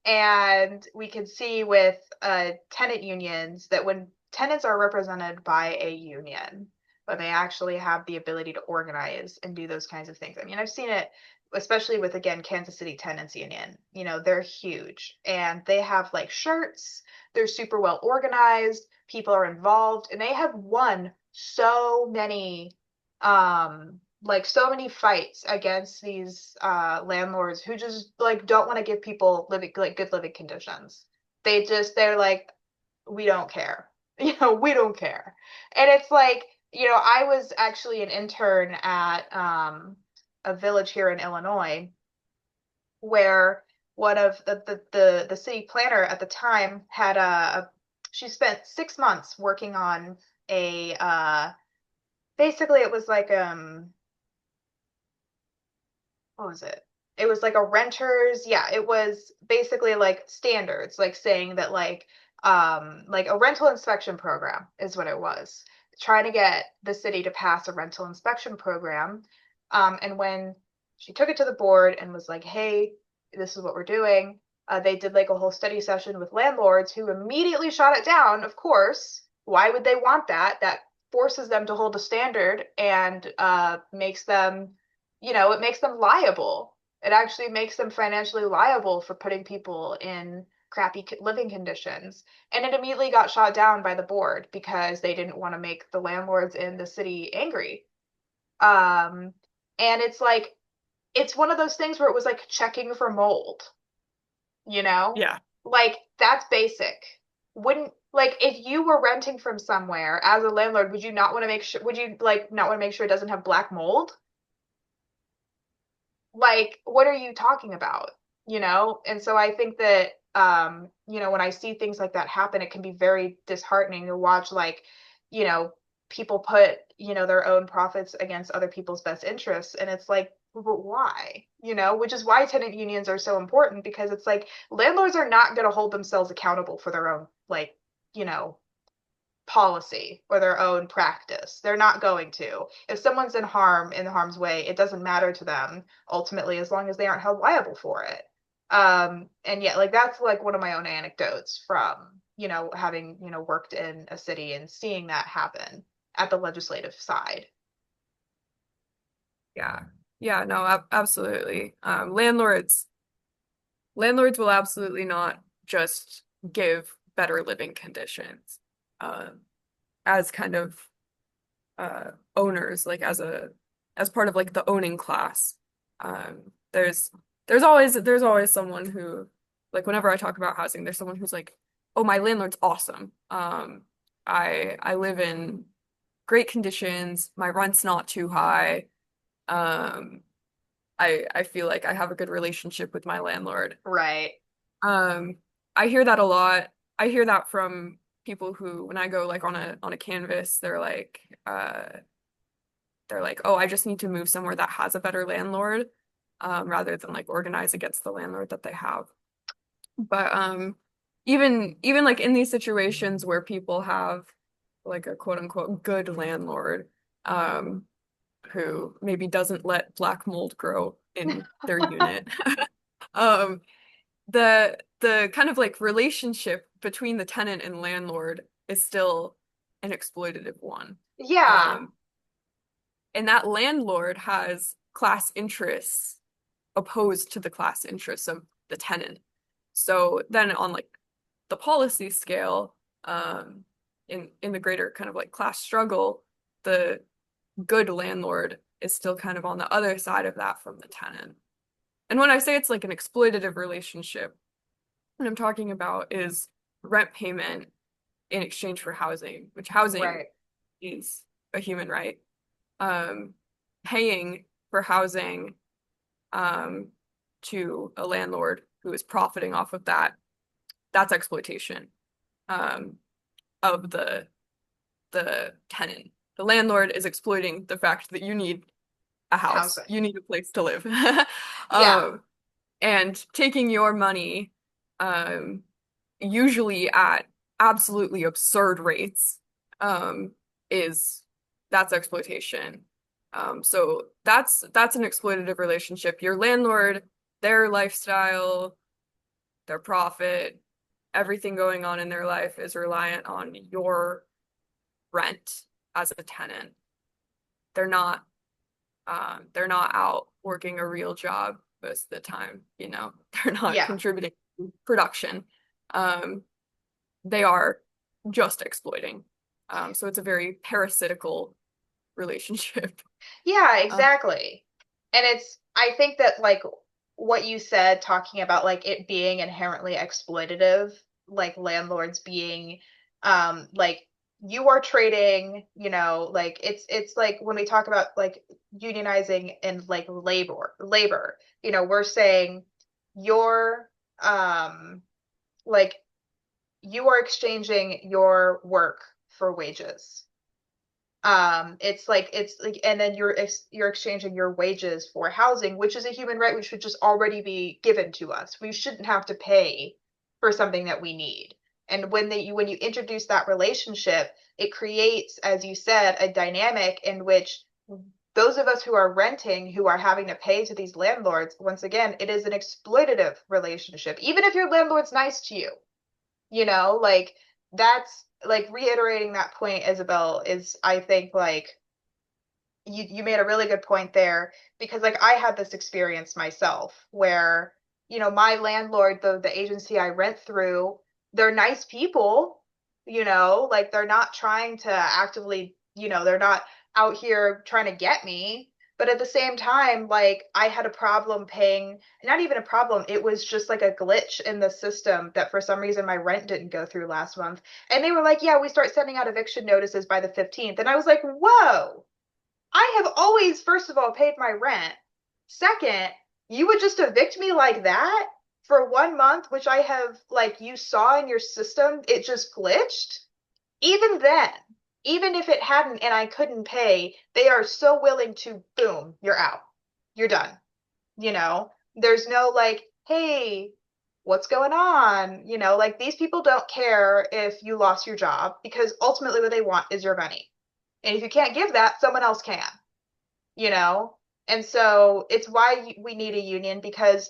And we can see with tenant unions that when tenants are represented by a union, when they actually have the ability to organize and do those kinds of things. I mean, I've seen it especially with again Kansas City Tenants Union. They're huge and they have like shirts, they're super well organized. People are involved, and they have won so many, so many fights against these landlords who just like don't want to give people living like good living conditions. They're like, we don't care, we don't care, and it's like, I was actually an intern at a village here in Illinois where one of the city planner at the time had she spent 6 months working on a basically it was like what was it? It was like a renters, yeah, it was basically like standards, like saying that like a rental inspection program is what it was. trying to get the city to pass a rental inspection program. And when she took it to the board and was like, hey, this is what we're doing, they did like a whole study session with landlords who immediately shot it down. Of course, why would they want that? That forces them to hold a standard and makes them, it makes them liable. It actually makes them financially liable for putting people in crappy living conditions. And it immediately got shot down by the board because they didn't want to make the landlords in the city angry. And it's like, it's one of those things where it was like checking for mold, Yeah. Like that's basic. Wouldn't like if you were renting from somewhere as a landlord, would you not want to make sure, would you like not want to make sure it doesn't have black mold? Like, what are you talking about? And so I think that when I see things like that happen, it can be very disheartening to watch, like, people put, their own profits against other people's best interests. And it's like, but why? Which is why tenant unions are so important, because it's like landlords are not going to hold themselves accountable for their own, like, policy or their own practice. They're not going to. If someone's in harm's way, it doesn't matter to them ultimately, as long as they aren't held liable for it. And yeah, like that's like one of my own anecdotes from, having, worked in a city and seeing that happen at the legislative side. Yeah. Yeah, no, absolutely. Landlords will absolutely not just give better living conditions as kind of owners, like as part of like the owning class. Um, there's there's always someone who, like, whenever I talk about housing, there's someone who's like, oh, my landlord's awesome. I live in great conditions, my rent's not too high. Um, I feel like I have a good relationship with my landlord. Right. Um, I hear that a lot. I hear that from people who, when I go like on a canvas, they're like, oh, I just need to move somewhere that has a better landlord, rather than like organize against the landlord that they have. But even like in these situations where people have like a quote unquote good landlord, um, who maybe doesn't let black mold grow in their unit. Um, the kind of like relationship between the tenant and landlord is still an exploitative one. Yeah. Um, and that landlord has class interests opposed to the class interests of the tenant. So then on like the policy scale, in the greater kind of like class struggle, the good landlord is still kind of on the other side of that from the tenant. And when I say it's like an exploitative relationship, what I'm talking about is rent payment in exchange for housing, which housing Right. is a human right. Um, Paying for housing to a landlord who is profiting off of that, that's exploitation um, of the tenant. The landlord is exploiting the fact that you need a house, Housing. you need a place to live. Yeah. And taking your money, um, usually at absolutely absurd rates, um, is that's exploitation. So that's an exploitative relationship. Your landlord, their lifestyle, their profit, everything going on in their life is reliant on your rent as a tenant. They're not they're not out working a real job most of the time, you know. They're not Yeah. contributing to production. Um, they are just exploiting. So it's a very parasitical relationship. Yeah, Uh, exactly. And I think that like what you said, talking about like it being inherently exploitative, like landlords being, like you are trading, like it's like when we talk about like unionizing and like labor, we're saying you're, like you are exchanging your work for wages. It's like and then you're exchanging your wages for housing, which is a human right, which should just already be given to us. We shouldn't have to pay for something that we need. And when you introduce that relationship, it creates, as you said, a dynamic in which those of us who are renting, who are having to pay to these landlords, once again, it is an exploitative relationship. Even if your landlord's nice to you, like that's like reiterating that point, Isabel, is I think like you made a really good point there, because like I had this experience myself where, my landlord, the agency I rent through, they're nice people, like they're not trying to actively, they're not out here trying to get me. But at the same time, like I had a problem paying, not even a problem, it was just like a glitch in the system that for some reason my rent didn't go through last month. And they were like, yeah, we start sending out eviction notices by the 15th. And I was like, whoa, I have always, first of all, paid my rent. Second, you would just evict me like that for 1 month, which I have, like, you saw in your system, it just glitched. Even then, even if it hadn't and I couldn't pay, they are so willing to, boom, you're out. You're done. There's no like, hey, what's going on? Like these people don't care if you lost your job, because ultimately what they want is your money. And if you can't give that, someone else can, you know? And so it's why we need a union, because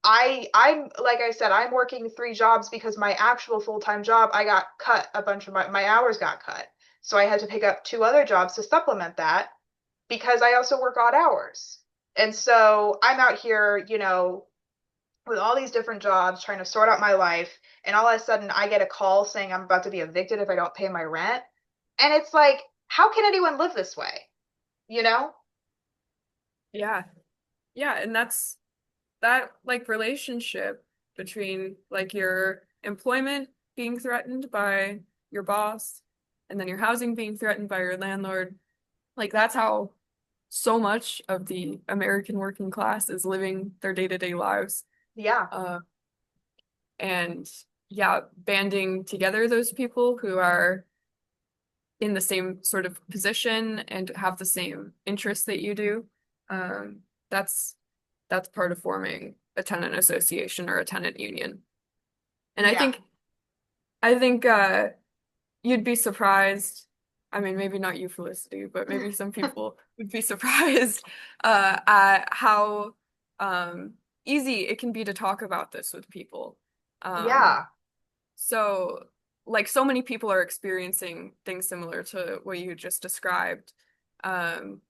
I'm like I said, I'm working 3 jobs because my actual full-time job, I got cut a bunch of my hours got cut. So I had to pick up 2 other jobs to supplement that, because I also work odd hours. And so I'm out here, with all these different jobs trying to sort out my life. And all of a sudden I get a call saying I'm about to be evicted if I don't pay my rent. And it's like, how can anyone live this way? You know? Yeah. Yeah, and that's that like relationship between like your employment being threatened by your boss and then your housing being threatened by your landlord. Like that's how so much of the American working class is living their day-to-day lives. Yeah. Uh, and yeah, banding together those people who are in the same sort of position and have the same interests that you do. Um, that's part of forming a tenant association or a tenant union. And I Yeah. think you'd be surprised. I mean, maybe not you, Felicity, but maybe some people would be surprised at how easy it can be to talk about this with people. Um, Yeah. so, like, so many people are experiencing things similar to what you just described. Um,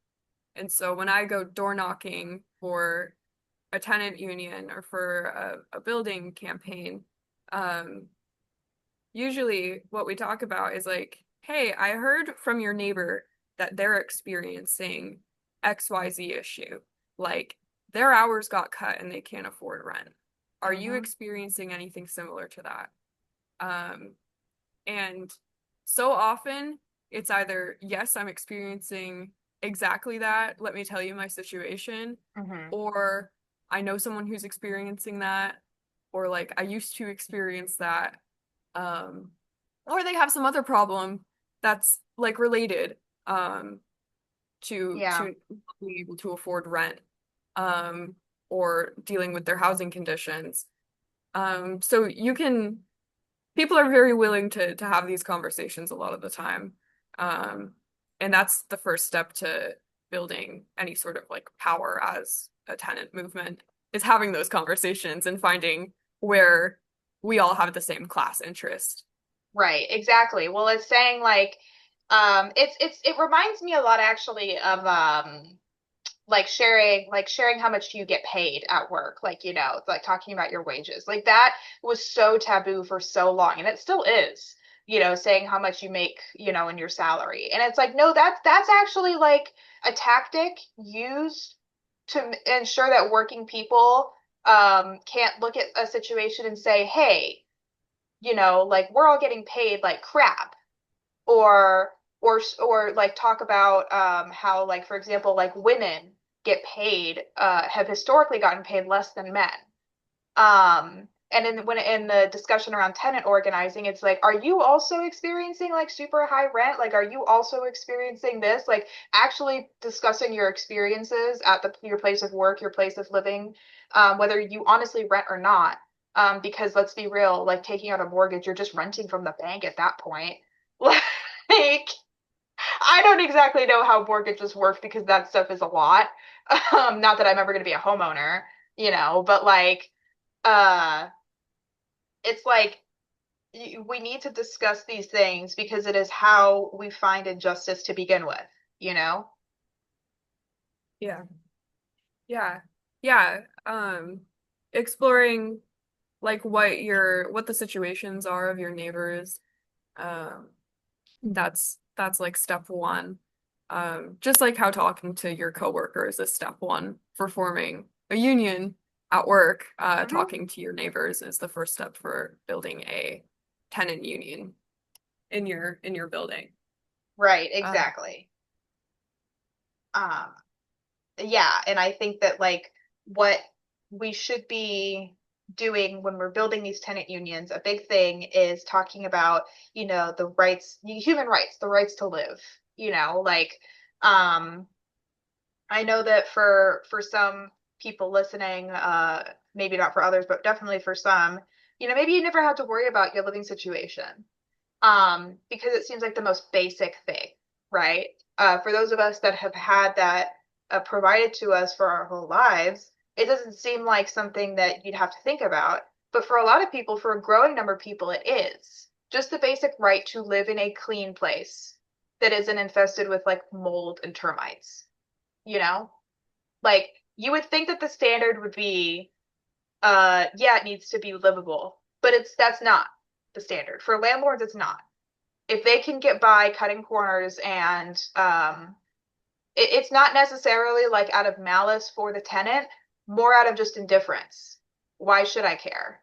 and so when I go door knocking for a tenant union or for a building campaign, um, usually what we talk about is like, hey, I heard from your neighbor that they're experiencing XYZ issue. Like their hours got cut and they can't afford rent. Are you Mm-hmm. experiencing anything similar to that? And so often it's either, yes, I'm experiencing exactly that. Let me tell you my situation. Mm-hmm. Or I know someone who's experiencing that. Or like I used to experience that. Um, or they have some other problem that's like related Yeah. to being able to afford rent um, or dealing with their housing conditions. So you can people are very willing to have these conversations a lot of the time. Um, and that's the first step to building any sort of like power as a tenant movement is having those conversations and finding where we all have the same class interest. Right. Exactly. Well, it's saying like, it reminds me a lot actually of, like sharing how much you get paid at work, like like talking about your wages, like that was so taboo for so long, and it still is, saying how much you make, in your salary. And it's like, no, that's actually like a tactic used to ensure that working people can't look at a situation and say, hey, like we're all getting paid like crap, or or like talk about how, like, for example, like women get paid, have historically gotten paid less than men. And in the discussion around tenant organizing, it's like, are you also experiencing like super high rent? Like, are you also experiencing this? Like, actually discussing your experiences at your place of work, your place of living, whether you honestly rent or not. Because let's be real, like taking out a mortgage, you're just renting from the bank at that point. Like, I don't exactly know how mortgages work because that stuff is a lot. Not that I'm ever going to be a homeowner, but like, uh, it's like we need to discuss these things because it is how we find injustice to begin with, you know? Yeah. Yeah. Yeah. Exploring like what the situations are of your neighbors. Um, that's like step one. Just like how talking to your coworkers is step one for forming a union at work, Mhm. talking to your neighbors is the first step for building a tenant union in your building. Right, Uh, exactly. Um, yeah, and I think that like what we should be doing when we're building these tenant unions, a big thing is talking about, the rights, human rights, the rights to live, like um I know that for some people listening, maybe not for others, but definitely for some, maybe you never had to worry about your living situation. Because it seems like the most basic thing, right? For those of us that have had that provided to us for our whole lives, it doesn't seem like something that you'd have to think about. But for a lot of people, for a growing number of people, it is just the basic right to live in a clean place that isn't infested with like mold and termites, you know? Like you would think that the standard would be, yeah, it needs to be livable, but that's not the standard. For landlords, it's not. If they can get by cutting corners and it's not necessarily like out of malice for the tenant, more out of just indifference. Why should I care?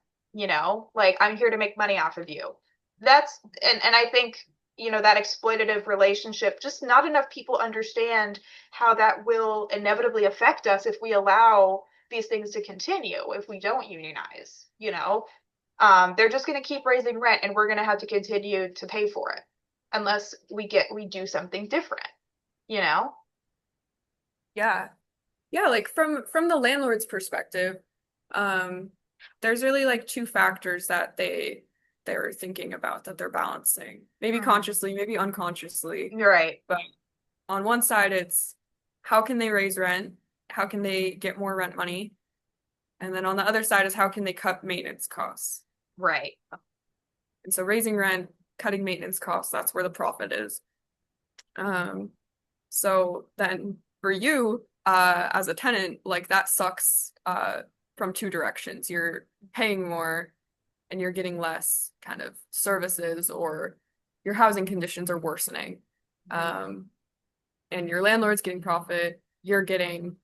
Like I'm here to make money off of you. That's and I think, that exploitative relationship, just not enough people understand how that will inevitably affect us if we allow these things to continue, if we don't unionize. They're just going to keep raising rent and we're going to have to continue to pay for it unless we do something different, you know? yeah. Yeah, like from the landlord's perspective, um, there's really like two factors that they're thinking about that they're balancing. Maybe Mm-hmm. consciously, maybe unconsciously. You're right. But on one side, it's how can they raise rent? How can they get more rent money? And then on the other side is how can they cut maintenance costs? Right. And so raising rent, cutting maintenance costs, that's where the profit is. Um, So then for you, as a tenant, like that sucks from two directions. You're paying more and you're getting less kind of services or your housing conditions are worsening. Mm-hmm. Um, and your landlord's getting profit, you're getting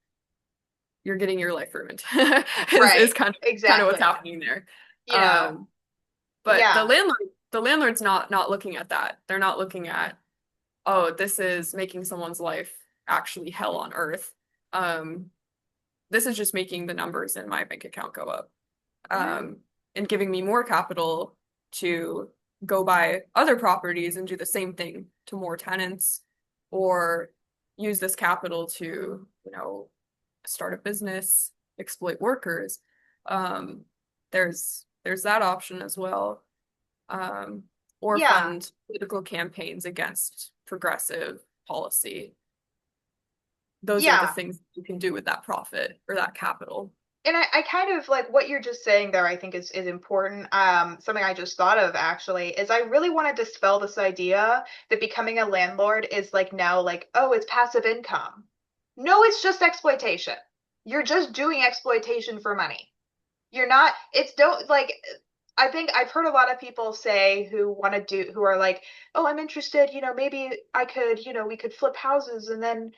your life ruined is Right. kind of what's Exactly. happening there. You know, Um, but yeah. the landlord's not looking at that. They're not looking at, oh, this is making someone's life actually hell on earth. Um, this is just making the numbers in my bank account go up, Mm-hmm. um, and giving me more capital to go buy other properties and do the same thing to more tenants, or use this capital to, start a business, exploit workers. Um, there's that option as well, um, or Yeah. fund political campaigns against progressive policy. Those are the Yeah. things you can do with that profit or that capital. And I kind of like what you're just saying there, I think is important. Something I just thought of actually is I really want to dispel this idea that becoming a landlord is like now like, oh, it's passive income. No, it's just exploitation. You're just doing exploitation for money. You're not, it's don't like, I think I've heard a lot of people say who are like, oh, I'm interested, maybe I could, we could flip houses and then,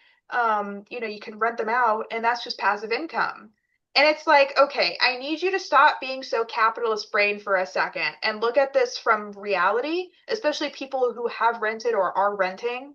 you can rent them out and that's just passive income. And it's like, okay, I need you to stop being so capitalist brain for a second and look at this from reality, especially people who have rented or are renting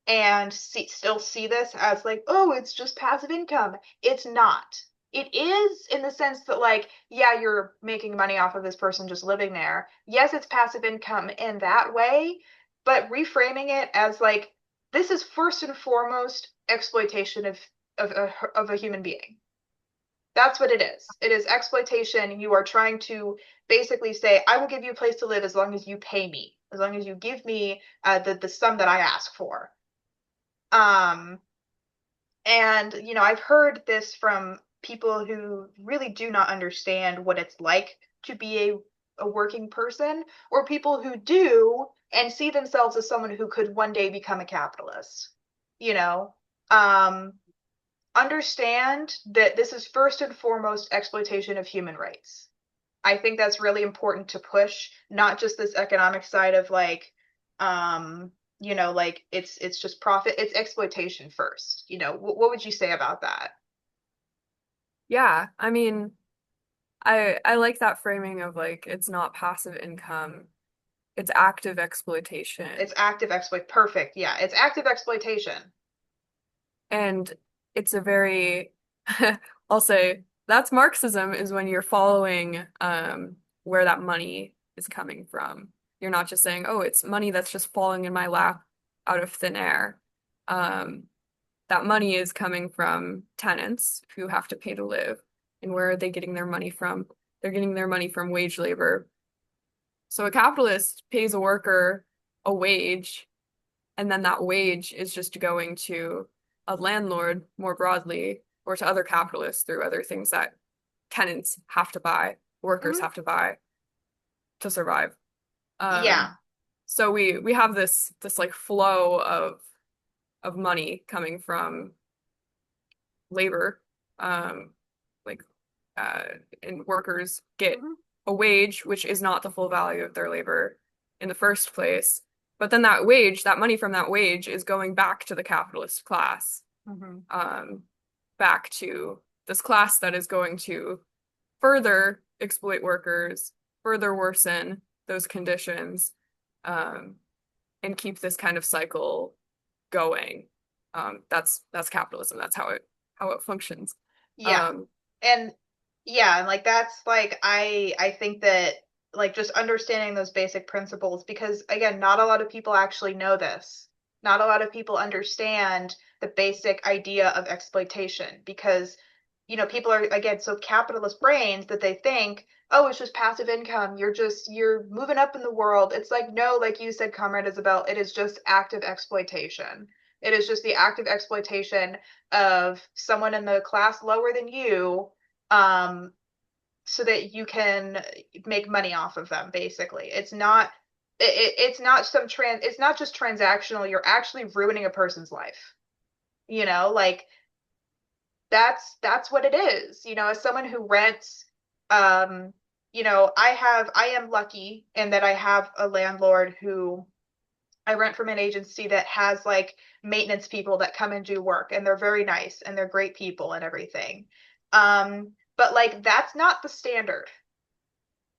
and still see this as like, oh, it's just passive income. It's not. It is in the sense that, like, yeah, you're making money off of this person just living there. Yes, it's passive income in that way, but reframing it as like, this is first and foremost exploitation of of a human being. That's what it is. It is exploitation. You are trying to basically say, I will give you a place to live as long as you pay me, as long as you give me the sum that I ask for. Um, and, I've heard this from people who really do not understand what it's like to be a working person, or people who do and see themselves as someone who could one day become a capitalist. You know, um, understand that this is first and foremost exploitation of human rights. I think that's really important to push, not just this economic side of like, like it's just profit, it's exploitation first. What would you say about that? Yeah, I mean, I like that framing of like it's not passive income, it's active exploitation. It's active exploit. Perfect. Yeah, it's active exploitation. And it's a very, I'll say that's Marxism is when you're following where that money is coming from. You're not just saying, oh, it's money that's just falling in my lap out of thin air. Um, that money is coming from tenants who have to pay to live. And where are they getting their money from? They're getting their money from wage labor. So a capitalist pays a worker a wage, and then that wage is just going to a landlord more broadly or to other capitalists through other things that tenants have to buy, workers Mhm. have to buy to survive. Um, Yeah. so we have this like flow of money coming from labor, um, like uh, and workers get Mhm. a wage which is not the full value of their labor in the first place. But then that wage, that money from that wage is going back to the capitalist class, Mhm. um, back to this class that is going to further exploit workers, further worsen those conditions, um, and keep this kind of cycle going. That's capitalism. That's how it functions. Yeah. Um, And yeah, and like that's like I think that like just understanding those basic principles, because again, not a lot of people actually know this. Not a lot of people understand the basic idea of exploitation, because people are again so capitalist brains that they think, oh, it's just passive income. You're moving up in the world. It's like, no, like you said, Comrade Isabelle, it is just active exploitation. It is just the active exploitation of someone in the class lower than you, um, so that you can make money off of them. Basically, it's not it's not just transactional. You're actually ruining a person's life. Like that's what it is. As someone who rents, um, I am lucky in that I have a landlord who I rent from an agency that has like maintenance people that come and do work, and they're very nice and they're great people and everything. But like that's not the standard.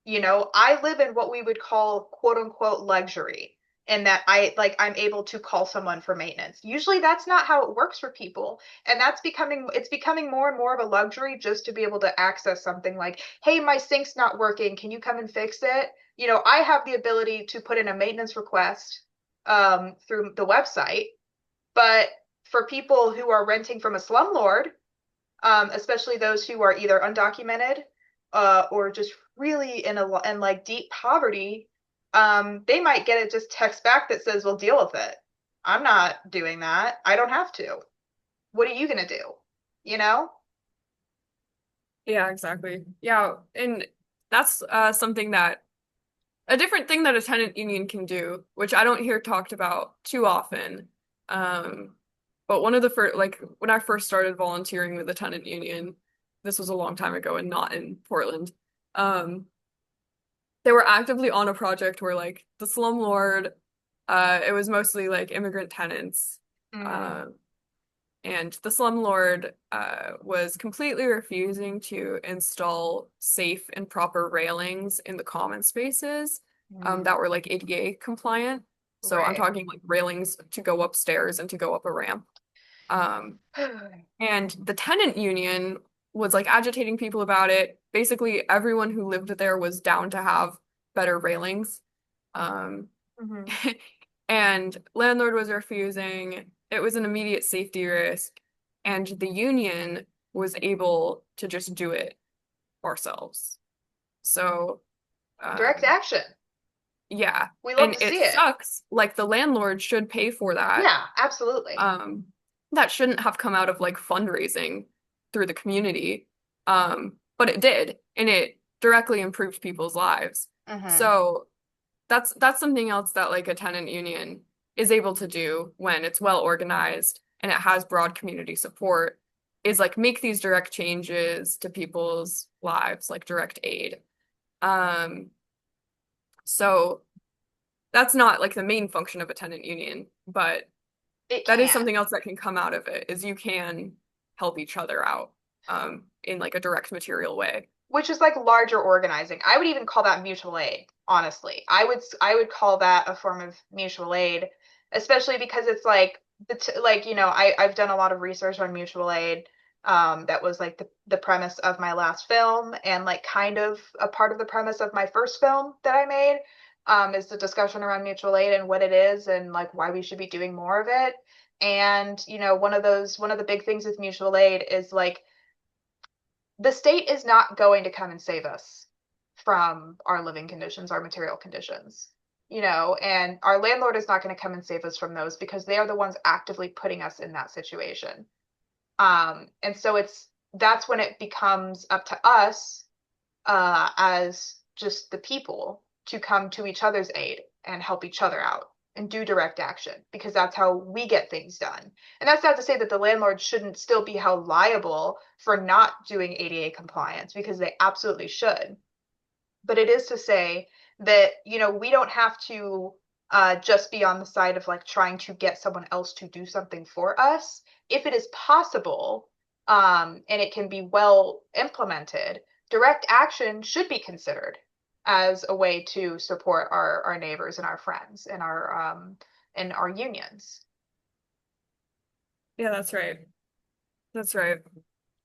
I live in what we would call quote unquote luxury, in that I'm able to call someone for maintenance. Usually that's not how it works for people. And it's becoming more and more of a luxury just to be able to access something like, hey, my sink's not working. Can you come and fix it? I have the ability to put in a maintenance request through the website, but for people who are renting from a slumlord, especially those who are either undocumented or just really in like deep poverty, they might get a just text back that says, "Well, deal with it. I'm not doing that. I don't have to. What are you gonna do?" You know? yeah, exactly. Yeah, and that's something that a different thing that a tenant union can do, which I don't hear talked about too often. Um, but one of the first, like when I first started volunteering with the tenant union, this was a long time ago and not in Portland. Um, they were actively on a project where like the slumlord, it was mostly like immigrant tenants, Mm, uh, and the slumlord was completely refusing to install safe and proper railings in the common spaces mm, that were like ADA compliant. So I'm right. talking like railings to go upstairs and to go up a ramp. Um, and the tenant union was like agitating people about it. Basically, everyone who lived there was down to have better railings. Um, Mhm. and landlord was refusing. It was an immediate safety risk. And the union was able to just do it ourselves. So, Direct action. yeah. We love And to it see it. sucks. Like the landlord should pay for that. Yeah, absolutely. That shouldn't have come out of like fundraising through the community. But it did, and it directly improved people's lives. So that's something else that like a tenant union is able to do when it's well organized and it has broad community support, is like make these direct changes to people's lives, like direct aid. So that's not like the main function of a tenant union, but that is something else that can come out of it, is you can help each other out in like a direct material way. Which is like larger organizing. I would even call that mutual aid, honestly. I would call that a form of mutual aid, especially because it's like like, you know, I've done a lot of research on mutual aid. That was like the premise of my last film, and like kind of a part of the premise of my first film that I made, is the discussion around mutual aid and what it is and like why we should be doing more of it. And, you know, one of the big things with mutual aid is like the state is not going to come and save us from our living conditions, our material conditions, you know, and our landlord is not going to come and save us from those because they are the ones actively putting us in that situation. And so that's when it becomes up to us, as just the people, to come to each other's aid and help each other out and do direct action, because that's how we get things done. And that's not to say that the landlord shouldn't still be held liable for not doing ADA compliance, because they absolutely should. But it is to say that, you know, we don't have to just be on the side of like trying to get someone else to do something for us. If it is possible, and it can be well implemented, direct action should be considered as a way to support our neighbors and our friends and our unions. Yeah, that's right. That's right.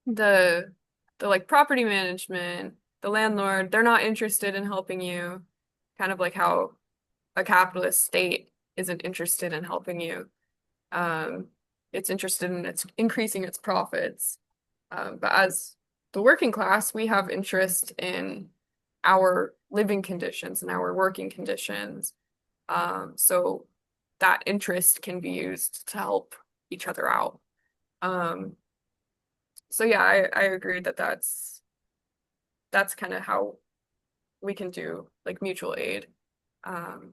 The the like property management, the landlord, they're not interested in helping you, kind of like how a capitalist state isn't interested in helping you. Um, it's interested in its increasing its profits. But as the working class, we have interest in our living conditions and our working conditions. So that interest can be used to help each other out. Um, so yeah, I agree that that's kind of how we can do like mutual aid, how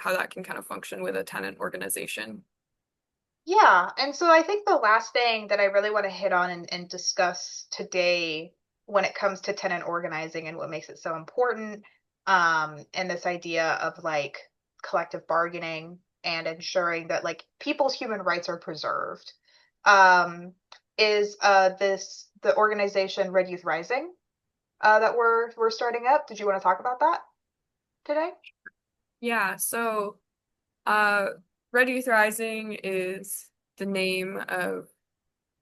that can kind of function with a tenant organization. Yeah, and so I think the last thing that I really want to hit on and discuss today when it comes to tenant organizing and what makes it so important, and this idea of like collective bargaining and ensuring that like people's human rights are preserved, um, is the organization Red Youth Rising, that we're starting up. Did you want to talk about that today? Yeah, so uh, Red Youth Rising is the name of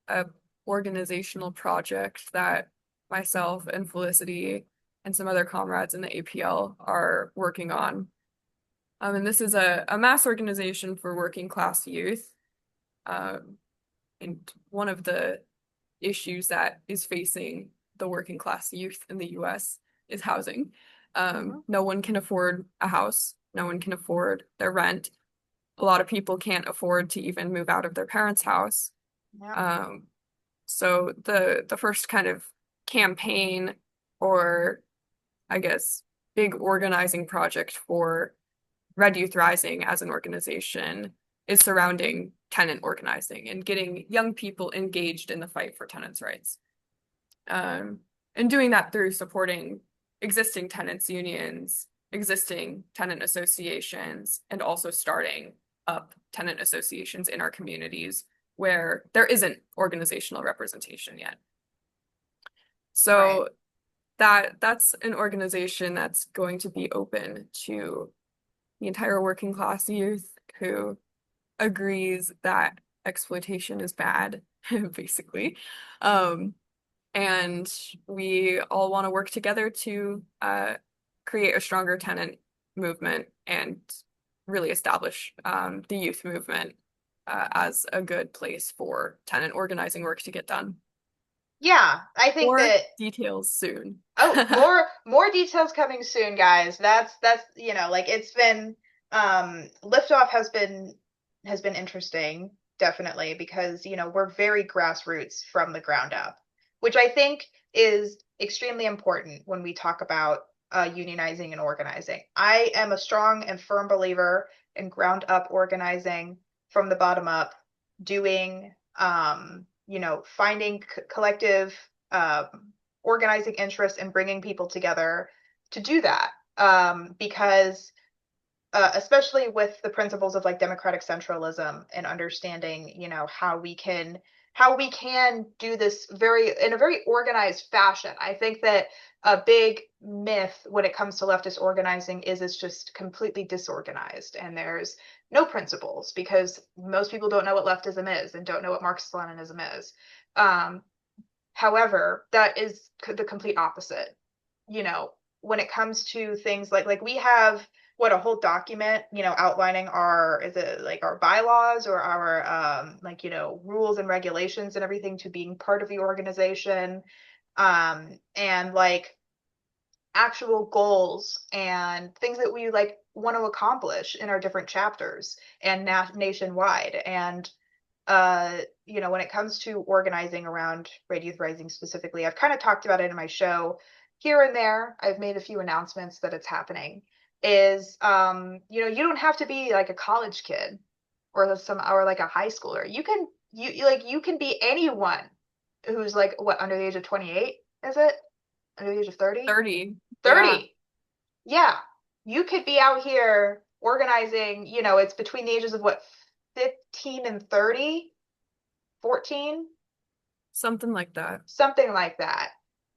a organizational project that myself and Felicity and some other comrades in the APL are working on. And this is a mass organization for working class youth. Um, and one of the issues that is facing the working class youth in the US is housing. No one can afford a house. No one can afford their rent. A lot of people can't afford to even move out of their parents' house. Yeah. So the first kind of campaign, or I guess big organizing project for Red Youth Rising as an organization is surrounding tenant organizing and getting young people engaged in the fight for tenants' rights. And doing that through supporting existing tenants unions, existing tenant associations, and also starting up tenant associations in our communities where there isn't organizational representation yet. So that's an organization that's going to be open to the entire working class youth who agrees that exploitation is bad, basically. And we all want to work together to create a stronger tenant movement and really establish the youth movement as a good place for tenant organizing work to get done. Yeah, I think More that details soon. oh, more details coming soon, guys. That's like it's been liftoff has been interesting, definitely, because we're very grassroots from the ground up, which I think is extremely important when we talk about unionizing and organizing. I am a strong and firm believer in ground up organizing from the bottom up, doing finding collective organizing interests and bringing people together to do that. Because especially with the principles of like democratic centralism and understanding, how we can do this in a very organized fashion. I think that a big myth when it comes to leftist organizing is it's just completely disorganized and there's no principles because most people don't know what leftism is and don't know what Marxism-Leninism is. However, that is the complete opposite. When it comes to things like we have a whole document, outlining our bylaws or our rules and regulations and everything to being part of the organization, and like actual goals and things that we like want to accomplish in our different chapters and nationwide. And when it comes to organizing around Red Youth Rising specifically, I've kind of talked about it in my show here and there. I've made a few announcements that it's happening. You don't have to be like a college kid or like a high schooler. You can be anyone who's like under the age of 28, is it? Under the age of 30? 30. 30. Yeah. You could be out here organizing, it's between the ages of 15 and 30, 14, Something like that. something like that.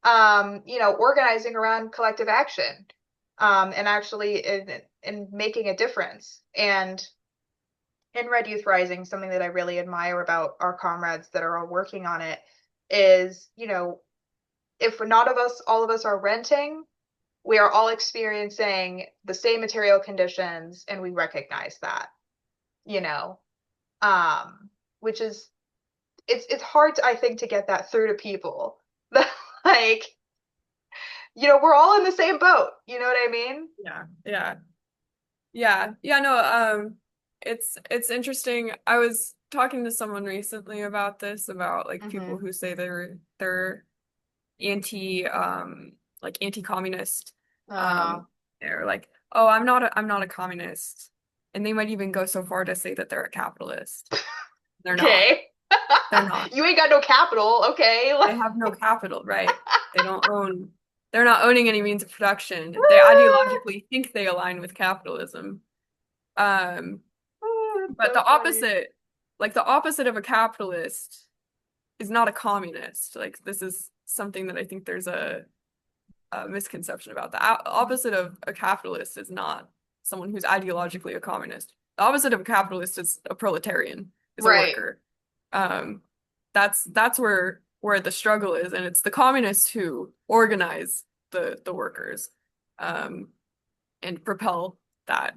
Organizing around collective action, and actually in making a difference. And in Red Youth Rising, something that I really admire about our comrades that are all working on it is, if not all of us are renting, we are all experiencing the same material conditions and we recognize that, which is it's hard I think to get that through to people. Like, we're all in the same boat, you know what I mean? Yeah, no, it's interesting. I was talking to someone recently about this, about like people who say they're anti like anti-communist. They're like, "Oh, I'm not a communist." And they might even go so far to say that they're a capitalist. They're not. Okay. They're not. You ain't got no capital, okay? They have no capital, right? They're not owning any means of production. They ideologically think they align with capitalism. Um, but So the funny. opposite of a capitalist is not a communist. Like this is something that I think there's a misconception about. The opposite of a capitalist is not someone who's ideologically a communist. The opposite of a capitalist is a proletarian, is a Right. worker. That's where the struggle is, and it's the communists who organize the workers, and propel that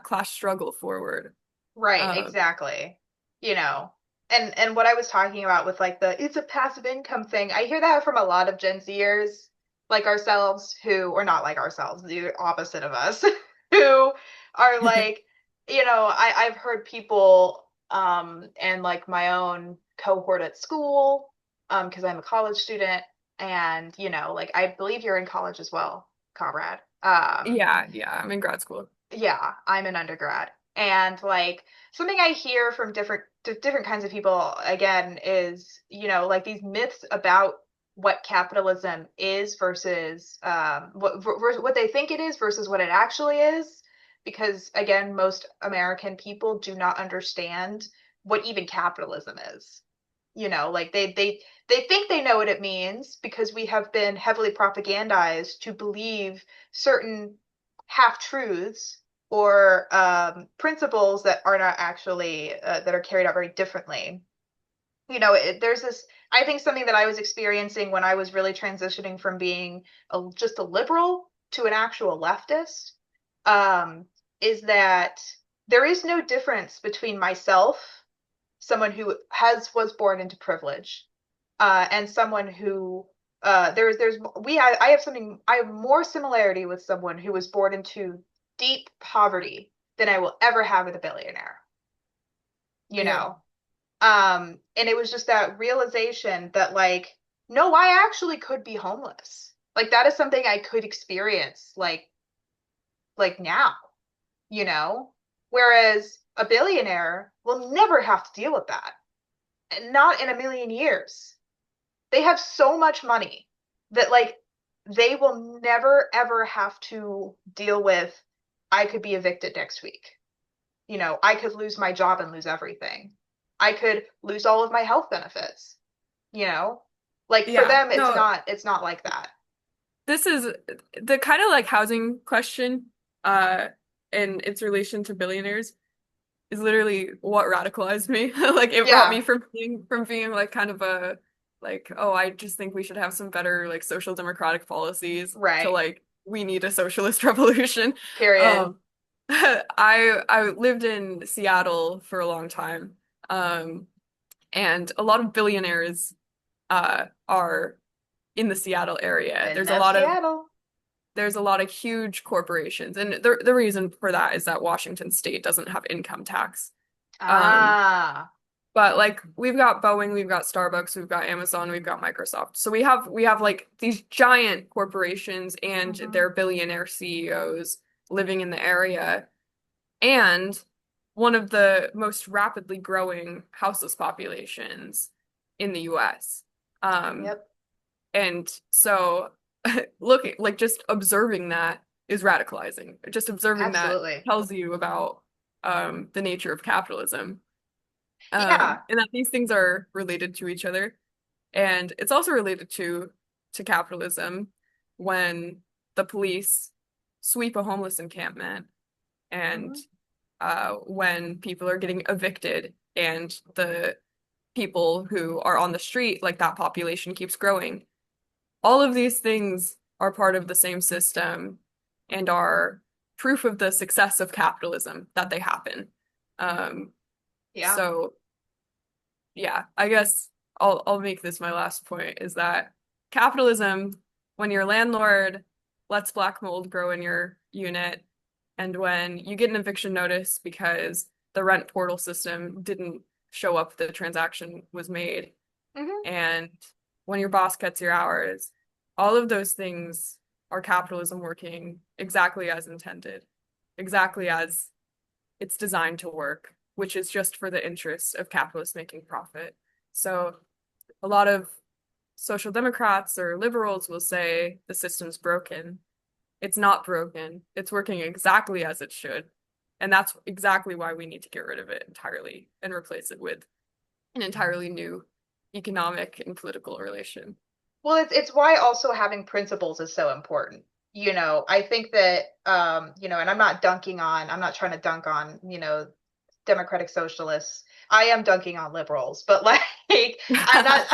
class struggle forward. Right, exactly. And what I was talking about with like it's a passive income thing, I hear that from a lot of Gen Zers like ourselves or not like ourselves, the opposite of us, who are like, I've heard people and like my own cohort at school, because I'm a college student, and like I believe you're in college as well, Comrade. Yeah, I'm in grad school. Yeah, I'm an undergrad. And like something I hear from different kinds of people again is, like these myths about what capitalism is versus what they think it is versus what it actually is. Because again, most American people do not understand what even capitalism is. Like they think they know what it means because we have been heavily propagandized to believe certain half truths or principles that are not actually that are carried out very differently. There's this. I think something that I was experiencing when I was really transitioning from being just a liberal to an actual leftist, um, is that there is no difference between myself, someone who was born into privilege, and someone who I have more similarity with someone who was born into deep poverty than I will ever have with a billionaire. You Yeah. know, and it was just that realization that like, no, I actually could be homeless. Like that is something I could experience like now, you know? Whereas a billionaire will never have to deal with that. And not in a million years. They have so much money that like they will never ever have to deal with I could be evicted next week. You know, I could lose my job and lose everything. I could lose all of my health benefits, you know? Like for Yeah. them No, it's not like that. this is the kind of like housing question, uh, and its relation to billionaires is literally what radicalized me. Like it brought Yeah, me from being like kind of a like, oh, I just think we should have some better like social democratic policies to right. like we need a socialist revolution. Period. Um, I lived in Seattle for a long time. Um, and a lot of billionaires are in the Seattle area. And that's Seattle. There's a lot of huge corporations, and the reason for that is that Washington State doesn't have income tax. Um, Ah. but like we've got Boeing, we've got Starbucks, we've got Amazon, we've got Microsoft. So we have like these giant corporations and Hmm. their billionaire CEOs living in the area, and one of the most rapidly growing houseless populations in the US. Um, Yep. and so looking like just observing that is radicalizing. Just observing that Absolutely. tells you about the nature of capitalism. Yeah. And that these things are related to each other. And it's also related to capitalism when the police sweep a homeless encampment and Hmm. when people are getting evicted and the people who are on the street, like that population keeps growing. All of these things are part of the same system and are proof of the success of capitalism that they happen. Um, Yeah. so yeah, I guess I'll make this my last point is that capitalism, when your landlord lets black mold grow in your unit, and when you get an eviction notice because the rent portal system didn't show up, the transaction was made, Hmm. and when your boss cuts your hours, all of those things are capitalism working exactly as intended, exactly as it's designed to work, which is just for the interests of capitalists making profit. So a lot of social democrats or liberals will say the system's broken. It's not broken. It's working exactly as it should. And that's exactly why we need to get rid of it entirely and replace it with an entirely new economic and political relation. Well, it's why also having principles is so important. You know, I think that you know, and I'm not trying to dunk on, you know, democratic socialists. I am dunking on liberals, but like I'm not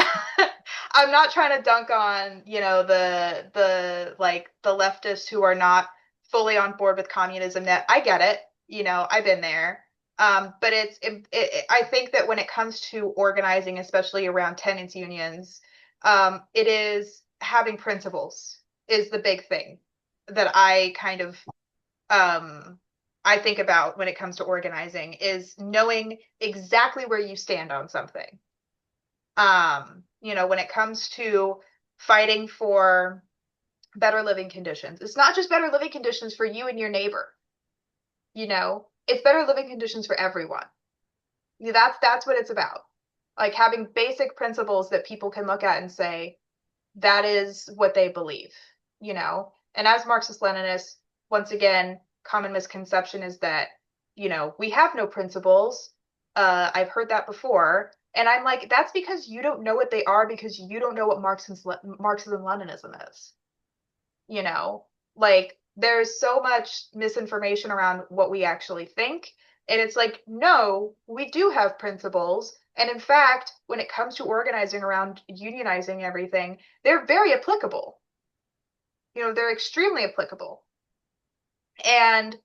I'm not trying to dunk on, you know, the like the leftists who are not fully on board with communism. That I get it, you know, I've been there. But I think that when it comes to organizing, especially around tenants unions, it is having principles is the big thing that I kind of I think about when it comes to organizing is knowing exactly where you stand on something. You know, when it comes to fighting for better living conditions, it's not just better living conditions for you and your neighbor, you know, it's better living conditions for everyone. That's what it's about. Like having basic principles that people can look at and say, that is what they believe, you know? And as Marxist Leninists, once again, common misconception is that, you know, we have no principles. I've heard that before. And I'm like, that's because you don't know what they are because you don't know what Marxism-Leninism is. You know, like there's so much misinformation around what we actually think. And it's like, no, we do have principles. And in fact, when it comes to organizing around unionizing everything, they're very applicable. You know, they're extremely applicable. And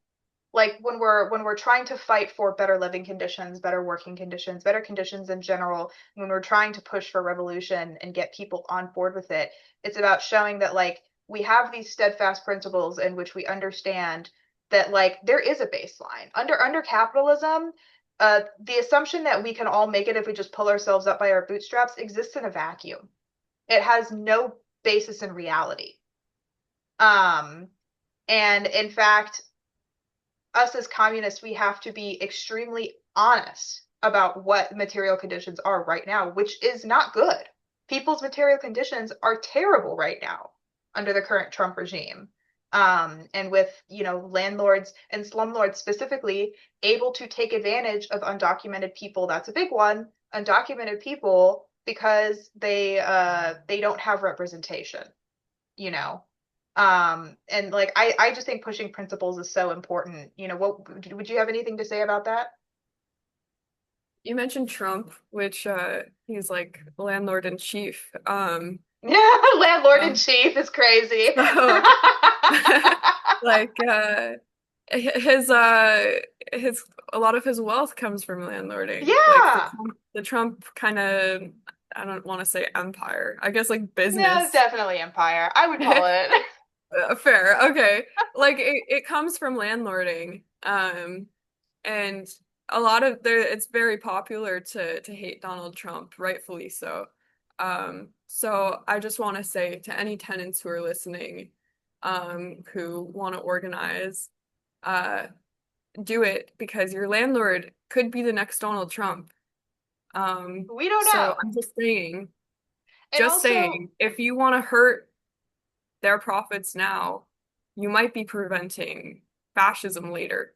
Like when we're trying to fight for better living conditions, better working conditions, better conditions in general, when we're trying to push for revolution and get people on board with it, it's about showing that like we have these steadfast principles in which we understand that like there is a baseline. Under capitalism, the assumption that we can all make it if we just pull ourselves up by our bootstraps exists in a vacuum. It has no basis in reality. Um, and in fact, us as communists, we have to be extremely honest about what material conditions are right now, which is not good. People's material conditions are terrible right now under the current Trump regime. And with, landlords and slumlords specifically able to take advantage of undocumented people. That's a big one. Undocumented people because they don't have representation, you know. And like I just think pushing principles is so important. What would you have anything to say about that? You mentioned Trump, which he's like landlord in chief. Landlord in Um, chief is crazy. so like his a lot of his wealth comes from landlording. Like Yeah. the Trump kind of, I don't want to say empire. I guess like No, business. definitely empire. I would call it. Fair. Okay. Like it comes from landlording. And a lot of there it's very popular to hate Donald Trump, rightfully so. So I just want to say to any tenants who are listening, who want to organize, uh, do it because your landlord could be the next Donald Trump. We don't So know. I'm And just also, saying, if you want to hurt their profits now, you might be preventing fascism later.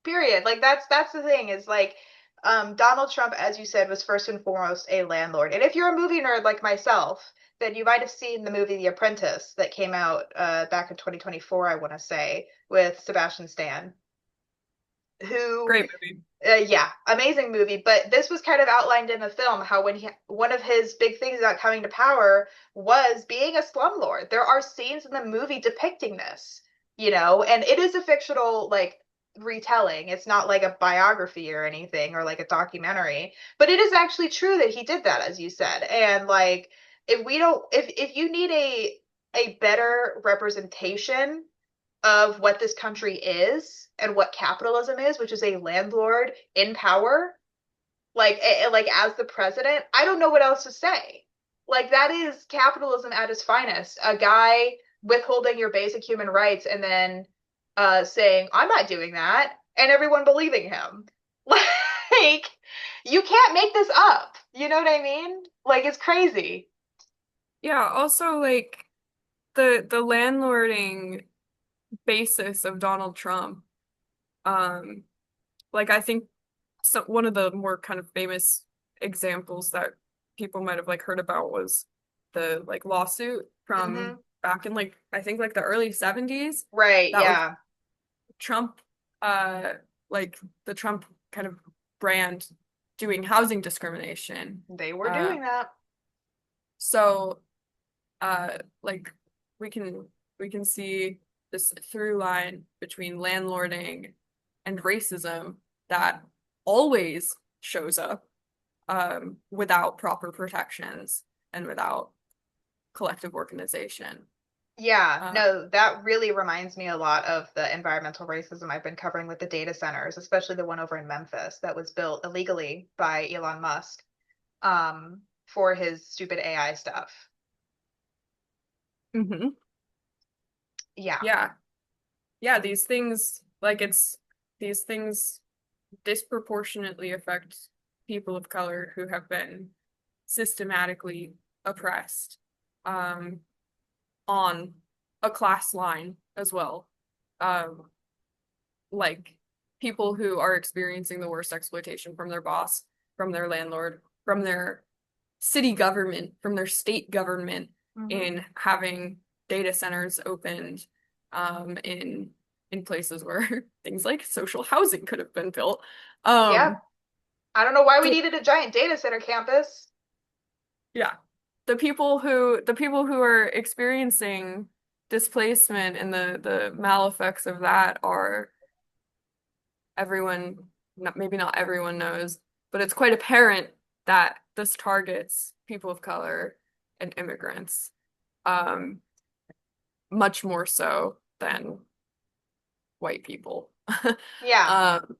period. Like that's the thing is like Donald Trump, as you said, was first and foremost a landlord. And if you're a movie nerd like myself, then you might have seen the movie The Apprentice that came out back in 2024, I want to say, with Sebastian Stan, who Great movie. yeah, amazing movie. But this was kind of outlined in the film how one of his big things about coming to power was being a slumlord. There are scenes in the movie depicting this, and it is a fictional like retelling. It's not like a biography or anything or like a documentary, but it is actually true that he did that, as you said. And like, if you need a better representation of what this country is and what capitalism is, which is a landlord in power, like as the president, I don't know what else to say. Like that is capitalism at its finest. A guy withholding your basic human rights and then saying, "I'm not doing that," and everyone believing him. Like you can't make this up. You know what I mean? Like it's crazy. Yeah, also like the landlording basis of Donald Trump. Um, like I think one of the more kind of famous examples that people might have like heard about was the like lawsuit from Hmm. back in like I think like the early 70s Right, that was yeah. Trump like the Trump kind of brand doing housing discrimination. They were Uh doing that. so like we can we can see this through line between landlording and racism that always shows up without proper protections and without collective organization. Yeah, Uh, no, that really reminds me a lot of the environmental racism I've been covering with the data centers, especially the one over in Memphis that was built illegally by Elon Musk for his stupid AI stuff. mhm. Yeah. Yeah. Yeah, these things disproportionately affect people of color who have been systematically oppressed um, on a class line as well. Um, like people who are experiencing the worst exploitation from their boss, from their landlord, from their city government, from their state government Hmm. in having data centers opened in places where things like social housing could have been built. Yeah. Um, I don't know why we the, needed a giant data center campus. yeah, the people who are experiencing displacement and the maleffects of that are everyone, maybe not everyone knows, but it's quite apparent that this targets people of color and immigrants, um, much more so than white people. Yeah. Um,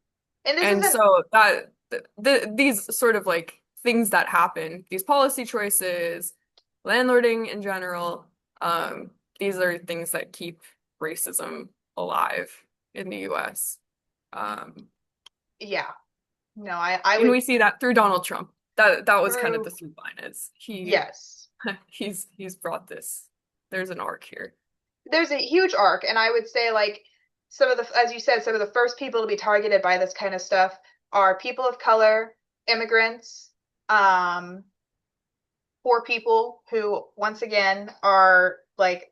And this and isn't, so that these sort of like things that happen, these policy choices, landlording in general, these are things that keep racism alive in the US. Um, yeah. No, I and would we see that through Donald Trump. That was kind of through, the through line is yes. he's brought this. There's an arc here. There's a huge arc, and I would say like some of the, as you said, some of the first people to be targeted by this kind of stuff are people of color, immigrants, um, poor people who, once again, are like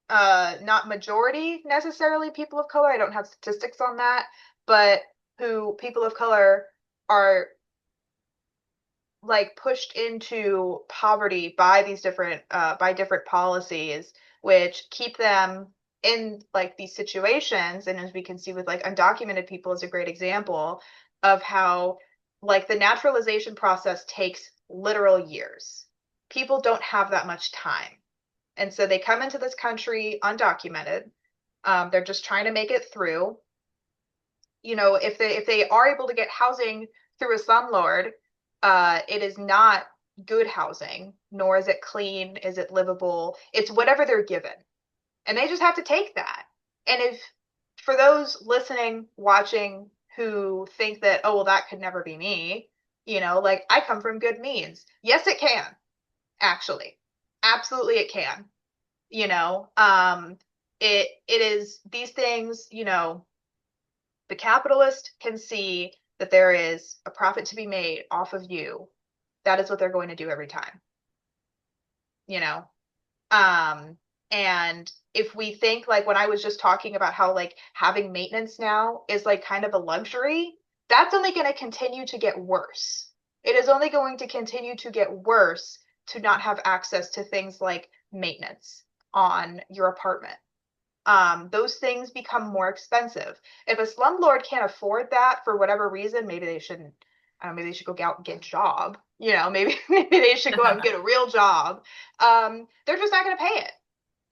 not majority necessarily people of color. I don't have statistics on that, but who people of color are like pushed into poverty by these different by different policies, which keep them in like these situations. And as we can see with like undocumented people is a great example of how like the naturalization process takes literal years. People don't have that much time, and so they come into this country undocumented. They're just trying to make it through. You know, if they are able to get housing through a slumlord, it is not good housing, nor is it clean, is it livable. It's whatever they're given, and they just have to take that. And if for those listening, watching who think that, oh well, that could never be me, you know, like I come from good means. Yes, it can actually, absolutely, it can. You know, it is these things. You know, the capitalist can see that there is a profit to be made off of you. That is what they're going to do every time, you know? Um, and if we think like when I was just talking about how like having maintenance now is like kind of a luxury, that's only going to continue to get worse. It is only going to continue to get worse to not have access to things like maintenance on your apartment. Those things become more expensive. If a slumlord can't afford that for whatever reason, maybe they shouldn't. Maybe they should go out and get a job. You know, maybe maybe they should go out and get a real job. They're just not going to pay it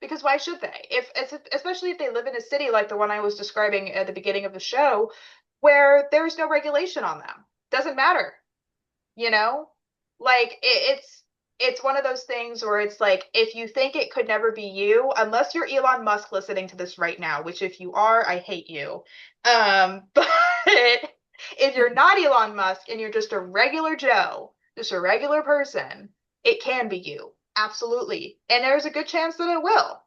because why should they? If especially if they live in a city like the one I was describing at the beginning of the show, where there's no regulation on them, doesn't matter. You know, like it's one of those things where it's like if you think it could never be you, unless you're Elon Musk listening to this right now, which if you are, I hate you. But if you're not Elon Musk and you're just a regular Joe, just a regular person, it can be you. Absolutely. And there's a good chance that it will.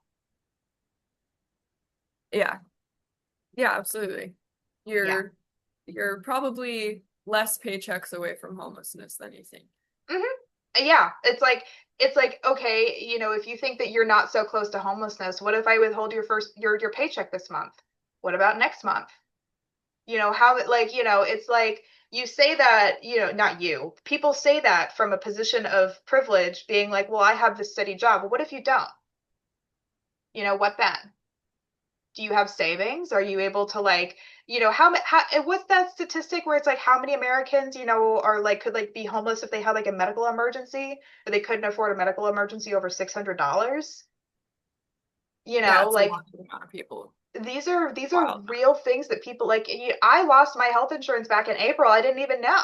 Yeah. Yeah, absolutely. Yeah. You're probably less paychecks away from homelessness than you think. Yeah, it's like okay, you know, if you think that you're not so close to homelessness, what if I withhold your first your paycheck this month? What about next month? You know, how like, you know, it's like you say that, you know, not you. People say that from a position of privilege, being like, "Well, I have this steady job." Well, what if you don't? You know, what then? Do you have savings? Are you able to like, you know, how what's that statistic where it's like how many Americans, you know, are like could like be homeless if they had like a medical emergency, or they couldn't afford a medical emergency over $600? You Yeah, know, it's a like large amount of people. these are Wild. real things that people like. I lost my health insurance back in April. I didn't even know.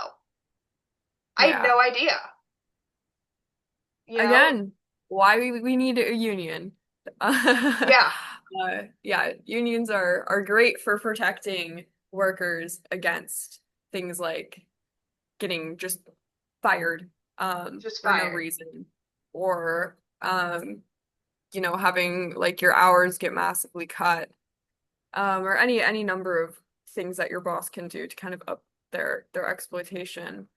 I had Yeah. no idea. You know? Again, why we need a union. Yeah. Yeah, unions are great for protecting workers against things like getting just fired Just for no fired. reason or having like your hours get massively cut or any number of things that your boss can do to kind of up their exploitation.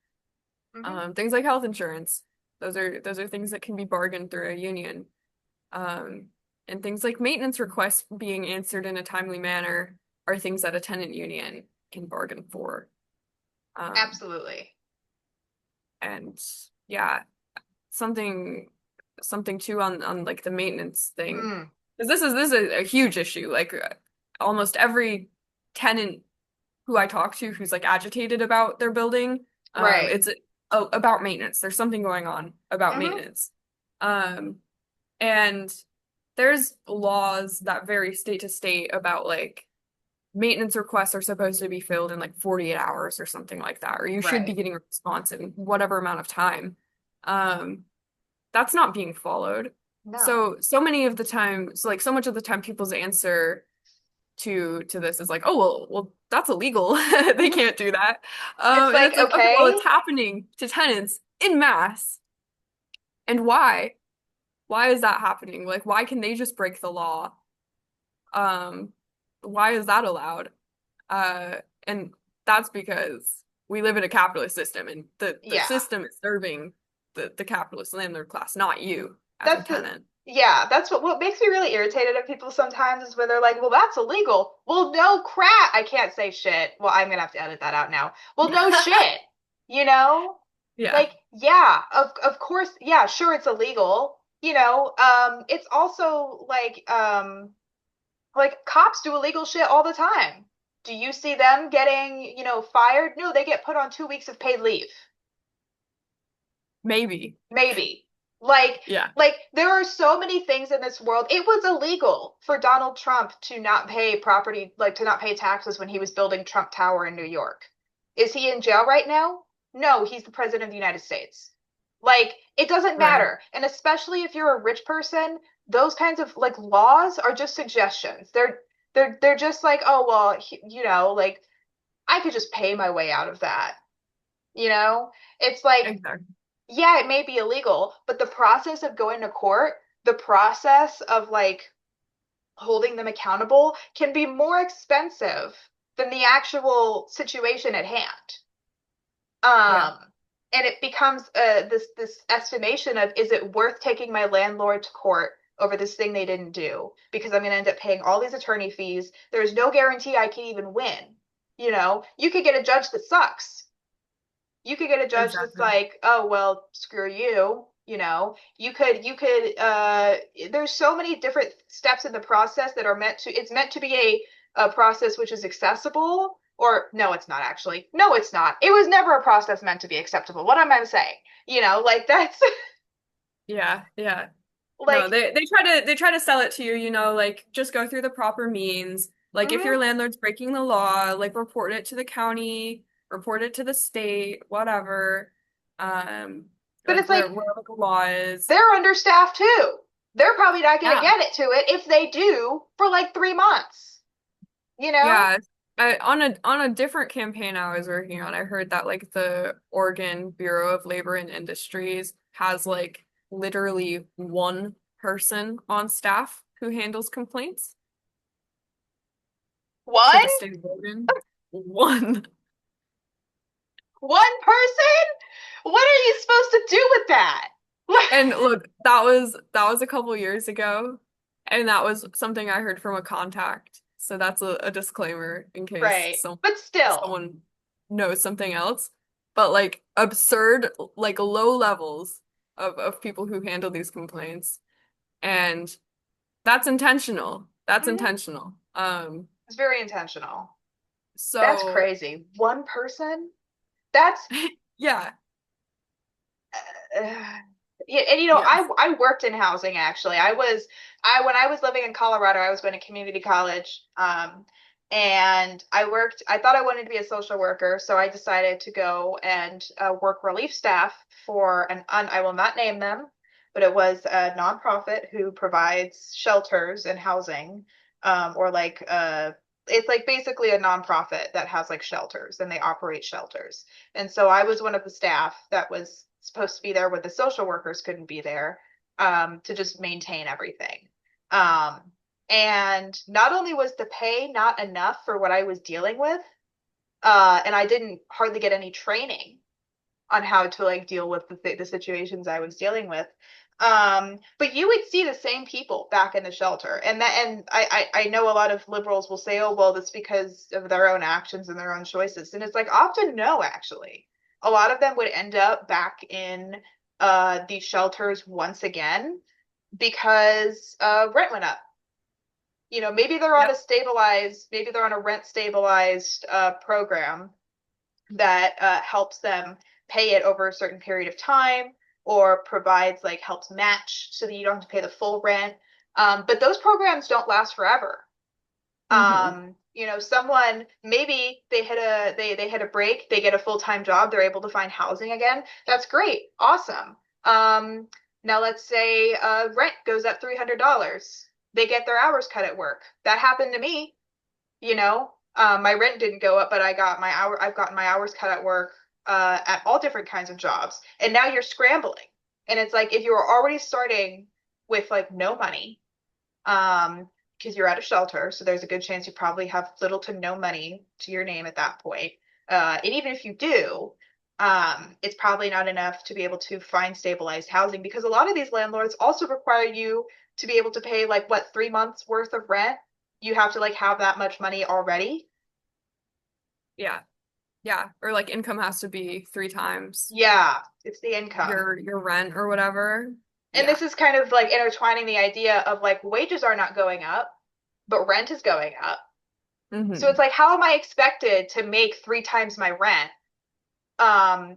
Hmm. Things like health insurance. Those are things that can be bargained through a union. Um, and things like maintenance requests being answered in a timely manner are things that a tenant union can bargain for. Um, Absolutely. and yeah, something something too on like the maintenance thing. Mm. Because this is a huge issue. Like almost every tenant who I talk to who's like agitated about their building. Right. It's about maintenance. There's something going on about Hmm. maintenance. Um, and there's laws that vary state to state about like maintenance requests are supposed to be filled in like 48 hours or something like that, or you should be Right. getting a response in whatever amount of time. Um, that's not being followed. No. So many of the time, so like so much of the time people's answer to this is like, oh well that's illegal. They Mhm. can't do that. It's And like, it's like, okay, well okay, it's happening to tenants in mass. And why? Why is that happening? Like why can they just break the law? Um, why is that allowed? Uh, and that's because we live in a capitalist system and the yeah. system is serving the capitalist landlord class, not you as a That's the tenant. Yeah, that's what makes me really irritated at people sometimes is when they're like, "Well, that's illegal." Well, no crap. I can't say shit. Well, I'm gonna have to edit that out now. Well, no shit. You know? Yeah, Like, yeah, of course, yeah, sure it's illegal. It's also like cops do illegal shit all the time. Do you see them getting, fired? No, they get put on 2 weeks of paid leave. maybe. Maybe. Like, Yeah. there are so many things in this world. It was illegal for Donald Trump to not pay property, like to not pay taxes when he was building Trump Tower in New York. Is he in jail right now? No, he's the president of the United States. Like, it doesn't Right. matter. And especially if you're a rich person, those kinds of like laws are just suggestions. They're just like, oh well, like I could just pay my way out of that. You know? It's like Exactly. yeah, it may be illegal, but the process of going to court, the process of like holding them accountable can be more expensive than the actual situation at hand. Yeah. Um, and it becomes this estimation of is it worth taking my landlord to court over this thing they didn't do because I'm going to end up paying all these attorney fees. There's no guarantee I can even win. You could get a judge that sucks. You could get a judge that's Exactly. like, oh well, screw you. There's so many different steps in the process that are it's meant to be a process which is accessible. Or no, it's not actually. No, it's not. It was never a process meant to be acceptable. What am I saying? Like that's Yeah, yeah. No, like, they try to sell it to you, like just go through the proper means. Like if mhm. your landlord's breaking the law, like report it to the county, report it to the state, whatever. Um, But like it's like wherever the law is. they're understaffed too. They're probably not going to Yeah. get it to it if they do for like 3 months, you know? Yeah. On a different campaign I was working on, I heard that like the Oregon Bureau of Labor and Industries has like literally one person on staff who handles complaints for One the state of Oregon. One. One person? What are you supposed to do with that? And look, that was a couple years ago, and that was something I heard from a contact. So that's a disclaimer in case Right. But still, someone knows something else. But like absurd, like low levels of people who handle these complaints. And that's intentional. That's mhm, intentional. it's very intentional. That's So crazy. One person? That's yeah, yeah, and yes. I worked in housing actually. I when I was living in Colorado, I was going to community college. And I thought I wanted to be a social worker, so I decided to go and work relief staff for I will not name them, but it was a nonprofit who provides shelters and housing, or like it's like basically a nonprofit that has like shelters and they operate shelters. And so I was one of the staff that was supposed to be there when the social workers couldn't be there, to just maintain everything. Um, and not only was the pay not enough for what I was dealing with, and I didn't hardly get any training on how to like deal with the situations I was dealing with. But you would see the same people back in the shelter, and I know a lot of liberals will say, "Oh, well, that's because of their own actions and their own choices," and it's like often no, actually, a lot of them would end up back in these shelters once again because rent went up. You know, maybe they're on Yep. a stabilized, maybe they're on a rent stabilized program that helps them pay it over a certain period of time, or provides like helps match so that you don't have to pay the full rent. But those programs don't last forever. Hmm. You know, someone maybe they hit a break, they get a full-time job, they're able to find housing again. That's great, awesome. Now let's say rent goes up $300. They get their hours cut at work. That happened to me, you know. My rent didn't go up, but I've gotten my hours cut at work at all different kinds of jobs. And now you're scrambling. And it's like if you were already starting with like no money, um, because you're at a shelter, so there's a good chance you probably have little to no money to your name at that point. And even if you do, it's probably not enough to be able to find stabilized housing, because a lot of these landlords also require you to be able to pay like what, 3 months worth of rent. You have to like have that much money already. Yeah. Yeah. Or like income has to be 3 times Yeah, it's the income. your rent or whatever. And Yeah. this is kind of like intertwining the idea of like wages are not going up, but rent is going up. So it's Hmm. like, how am I expected to make 3 times my rent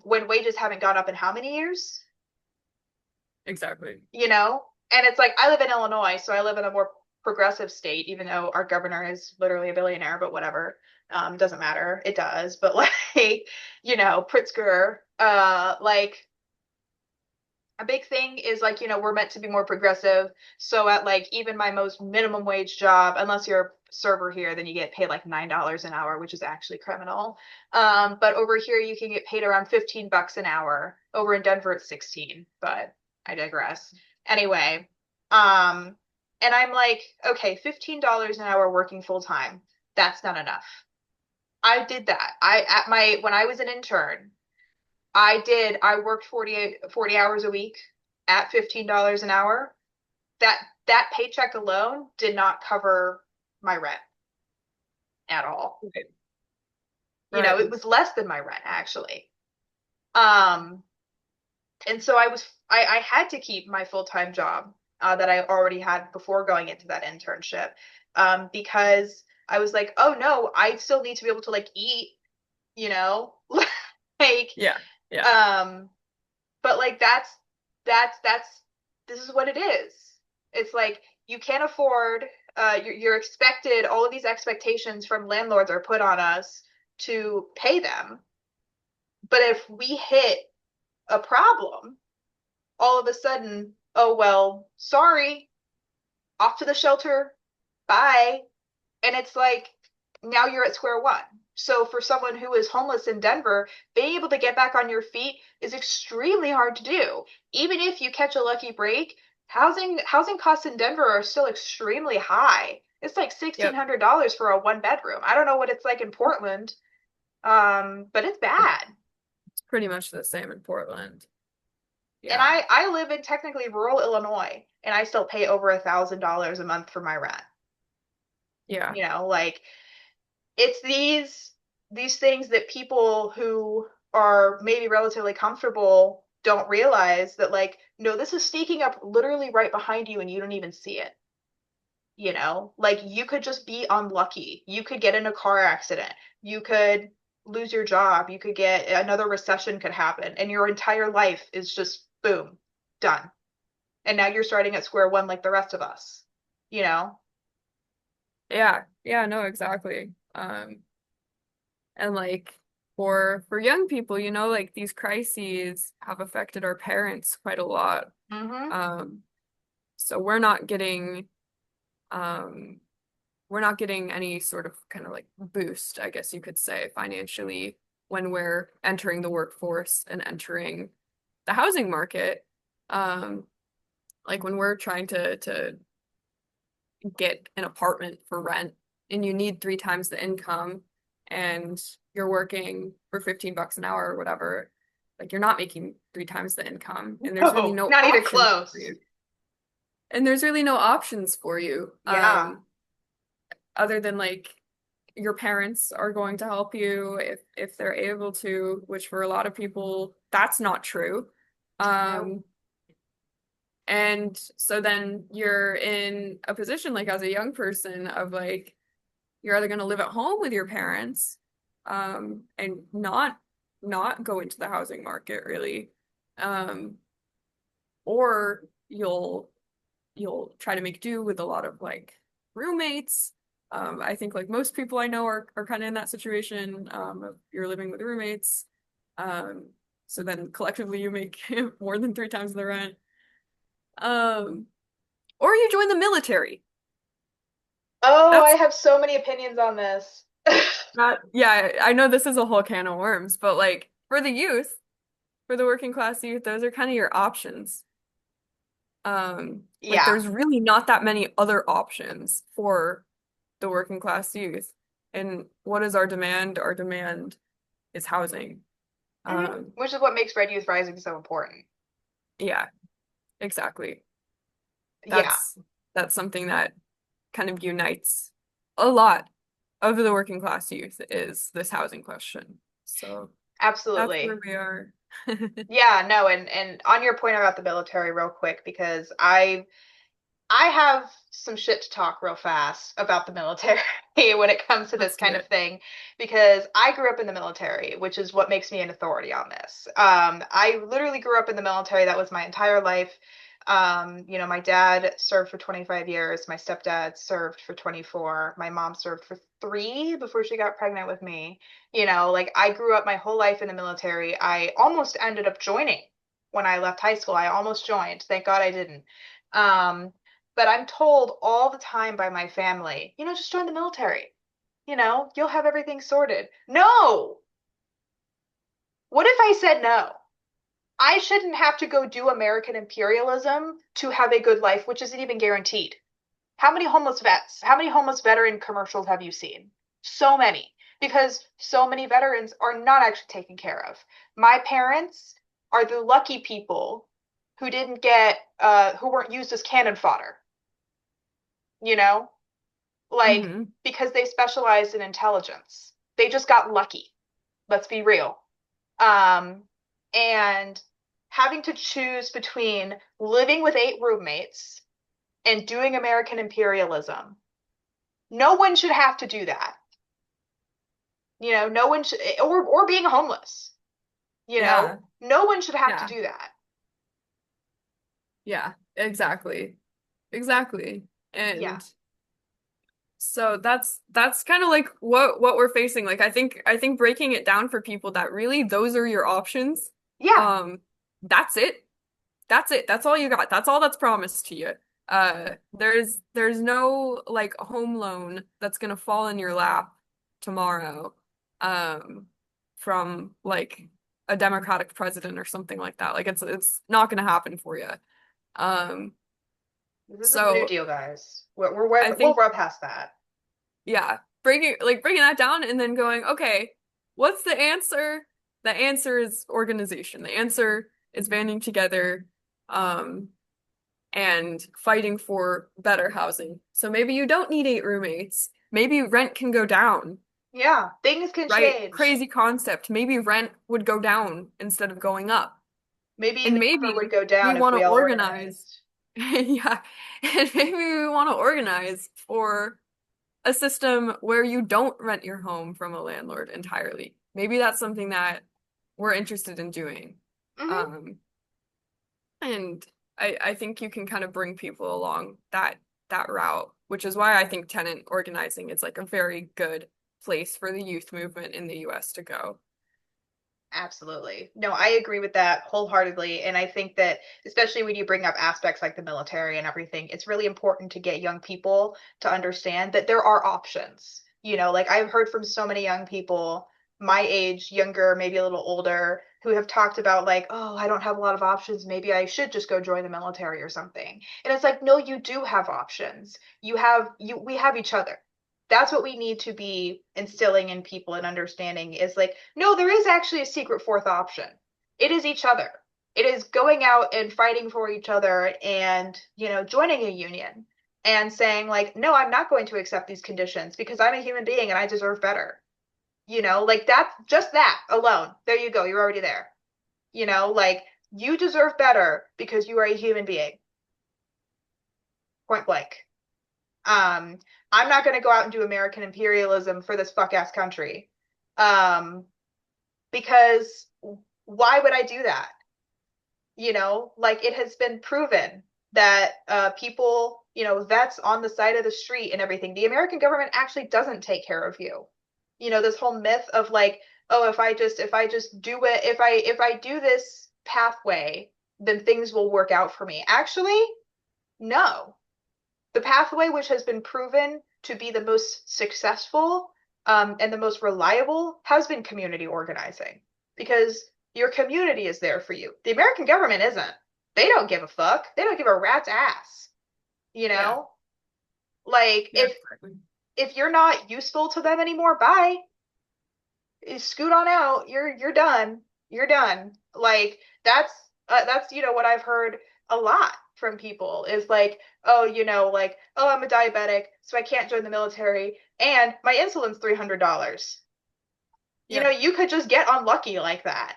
when wages haven't gone up in how many years? Exactly. You know? And it's like, I live in Illinois, so I live in a more progressive state, even though our governor is literally a billionaire, but whatever. Doesn't matter. It does. But like, you know, Pritzker, like a big thing is like, you know, we're meant to be more progressive. So at like even my most minimum wage job, unless you're a server here, then you get paid like $9 an hour, which is actually criminal. But over here you can get paid around $15 an hour. Over in Denver it's 16, but I digress. Anyway, um, and I'm like, okay, $15 an hour working full time. That's not enough. I did that. When I was an intern, I worked 40 hours a week at $15 an hour. That paycheck alone did not cover my rent at all. Right. You know, Right. it was less than my rent actually. Um, and so I had to keep my full-time job that I already had before going into that internship, because I was like, oh no, I still need to be able to like eat, you know, like, Yeah. Yeah. um, but like that's this is what it is. It's like you can't afford you're expected, all of these expectations from landlords are put on us to pay them. But if we hit a problem, all of a sudden, oh well, sorry, off to the shelter, bye. And it's like now you're at square one. So for someone who is homeless in Denver, being able to get back on your feet is extremely hard to do. Even if you catch a lucky break, housing costs in Denver are still extremely high. It's like Yep. $1,600 for a one bedroom. I don't know what it's like in Portland, but it's bad. It's pretty much the same in Portland. And Yeah. I live in technically rural Illinois, and I still pay over $1,000 a month for my rent. Yeah. You know, like it's these things that people who are maybe relatively comfortable don't realize that like, no, this is sneaking up literally right behind you and you don't even see it. You know, like you could just be unlucky. You could get in a car accident. You could lose your job. You could get another recession could happen and your entire life is just boom, done. And now you're starting at square one like the rest of us, you know? Yeah. Yeah, no, exactly. And like for young people, like these crises have affected our parents quite a lot. Mm-hmm. Um, so um we're not getting any sort of kind of like boost, I guess you could say, financially when we're entering the workforce and entering the housing market. Um, like when we're trying to get an apartment for rent and you need 3 times the income and you're working for $15 an hour or whatever, like you're not making 3 times the income and there's really Oh, no not even options for close. you. And there's really no options for you. Yeah. Other than like your parents are going to help you if they're able to, which for a lot of people that's not true. Nope. Um, And so then you're in a position, like as a young person, of like you're either going to live at home with your parents, and not go into the housing market really, um, or you'll try to make do with a lot of like roommates. I think like most people I know are kind of in that situation. Of you're living with roommates. Um, so then collectively you make more than 3 times the rent. Um, or you join the military. Oh, I That's have so many opinions on this. not, yeah, I know this is a whole can of worms, but like for the youth, for the working class youth, those are kind of your options. Like Yeah. there's really not that many other options for the working class youth. And what is our demand? Our demand is housing. Um, Which is what makes Red Youth Rising so important. yeah, exactly. Yeah, That's that's something that kind of unites a lot of the working class youth is this housing question. So that's where absolutely. we are. Yeah, no, and on your point about the military real quick, because I have some shit to talk real fast about the military when it comes to this Let's do kind of it. thing, because I grew up in the military, which is what makes me an authority on this. I literally grew up in the military. That was my entire life. My dad served for 25 years. My stepdad served for 24. My mom served for 3 before she got pregnant with me. Like I grew up my whole life in the military. I almost ended up joining when I left high school. I almost joined. Thank God I didn't. Um, but I'm told all the time by my family, just join the military. You'll have everything sorted. No! What if I said no? I shouldn't have to go do American imperialism to have a good life, which isn't even guaranteed. How many homeless vets, how many homeless veteran commercials have you seen? So many, because so many veterans are not actually taken care of. My parents are the lucky people who didn't who weren't used as cannon fodder, you know? Like, Hmm. because they specialized in intelligence. They just got lucky. Let's be real. Um, and having to choose between living with 8 roommates and doing American imperialism. No one should have to do that. No one should, or being homeless. Yeah, No one should have to yeah, do that. yeah, exactly. Exactly. Yeah. And so that's kind of like what we're facing. Like I think breaking it down for people that really those are your options. Yeah. Um, that's it. That's it. That's all you got. That's all that's promised to you. There's no like home loan that's gonna fall in your lap tomorrow, um, from like a Democratic president or something like that. Like it's not gonna happen for you. Um, This isn't the New so Deal, guys. We're I we'll think rub past that. yeah, breaking that down and then going, okay, what's the answer? The answer is organization. The answer is banding together, um, and fighting for better housing. So maybe you don't need 8 roommates. Maybe rent can go down, Yeah. Things can right? change. Crazy concept. Maybe rent would go down instead of going up. Maybe And the number would maybe go we down if want to we all organize. organized. Yeah. And maybe we want to organize for a system where you don't rent your home from a landlord entirely. Maybe that's something that we're interested in doing. Hmm. Um, and I think you can kind of bring people along that route, which is why I think tenant organizing is like a very good place for the youth movement in the US to go. Absolutely. No, I agree with that wholeheartedly. And I think that, especially when you bring up aspects like the military and everything, it's really important to get young people to understand that there are options. Like I've heard from so many young people my age, younger, maybe a little older, who have talked about, like, oh, I don't have a lot of options. Maybe I should just go join the military or something. And it's like, no, you do have options. We have each other. That's what we need to be instilling in people and understanding is like, no, there is actually a secret fourth option. It is each other. It is going out and fighting for each other and, joining a union and saying, like, no, I'm not going to accept these conditions because I'm a human being and I deserve better. Like that's just that alone. There you go. You're already there. Like you deserve better because you are a human being. point blank. I'm not going to go out and do American imperialism for this fuck ass country. Because why would I do that? You know, like it has been proven that people, you know, vets on the side of the street and everything, the American government actually doesn't take care of you. You know, this whole myth of like, oh, if I just do it, if I do this pathway, then things will work out for me. Actually, no. The pathway which has been proven to be the most successful and the most reliable has been community organizing, because your community is there for you. The American government isn't. They don't give a fuck. They don't give a rat's ass. You know? Yeah. Like, Yeah, if you're not useful to them anymore, bye. Scoot on out. You're done. You're done. Like, that's you know what I've heard a lot from people is like, oh, you know, like, oh, I'm a diabetic, so I can't join the military, and my insulin's $300. You know, you could just get unlucky like that.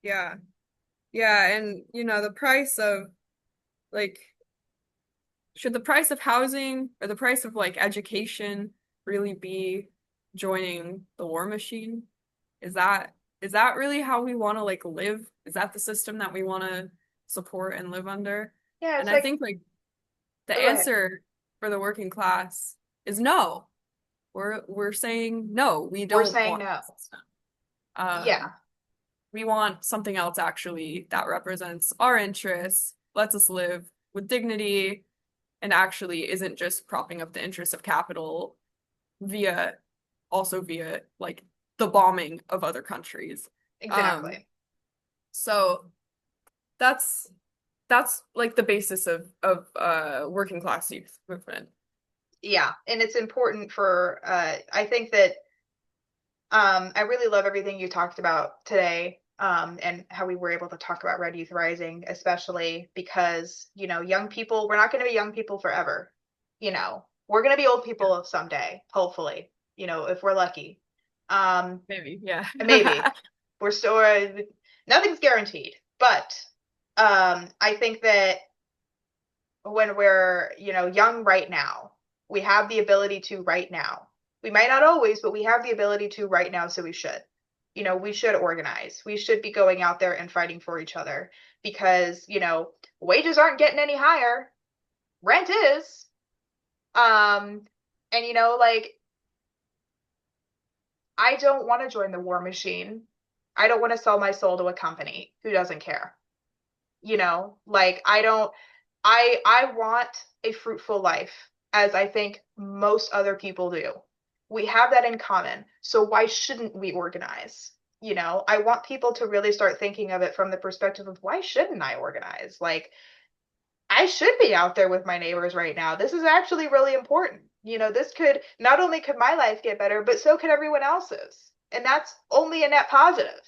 Yeah. Yeah, and you know, the price of like should the price of housing or the price of like education really be joining the war machine? Is that really how we want to like live? Is that the system that we want to support and live under? Yeah, And I think like the answer for the working class is no. We're saying no, we don't We're saying want no. that system. Yeah. We want something else actually that represents our interests, lets us live with dignity, and actually isn't just propping up the interests of capital via like the bombing of other countries. Exactly. So that's like the basis of working class youth movement. Yeah, and it's important for I think that I really love everything you talked about today, and how we were able to talk about Red Youth Rising, especially because, you know, young people, we're not going to be young people forever. You know, we're going to be old people someday, hopefully, you know, if we're lucky. Maybe, yeah. Maybe. We're still, nothing's guaranteed, but I think that when we're, you know, young right now, we have the ability to right now. We might not always, but we have the ability to right now, so we should. You know, we should organize. We should be going out there and fighting for each other, because, you know, wages aren't getting any higher. Rent is. And you know, like, I don't want to join the war machine. I don't want to sell my soul to a company who doesn't care. You know, like I want a fruitful life, as I think most other people do. We have that in common. So why shouldn't we organize? You know, I want people to really start thinking of it from the perspective of, why shouldn't I organize? Like, I should be out there with my neighbors right now. This is actually really important. You know, this could, not only could my life get better, but so could everyone else's. And that's only a net positive.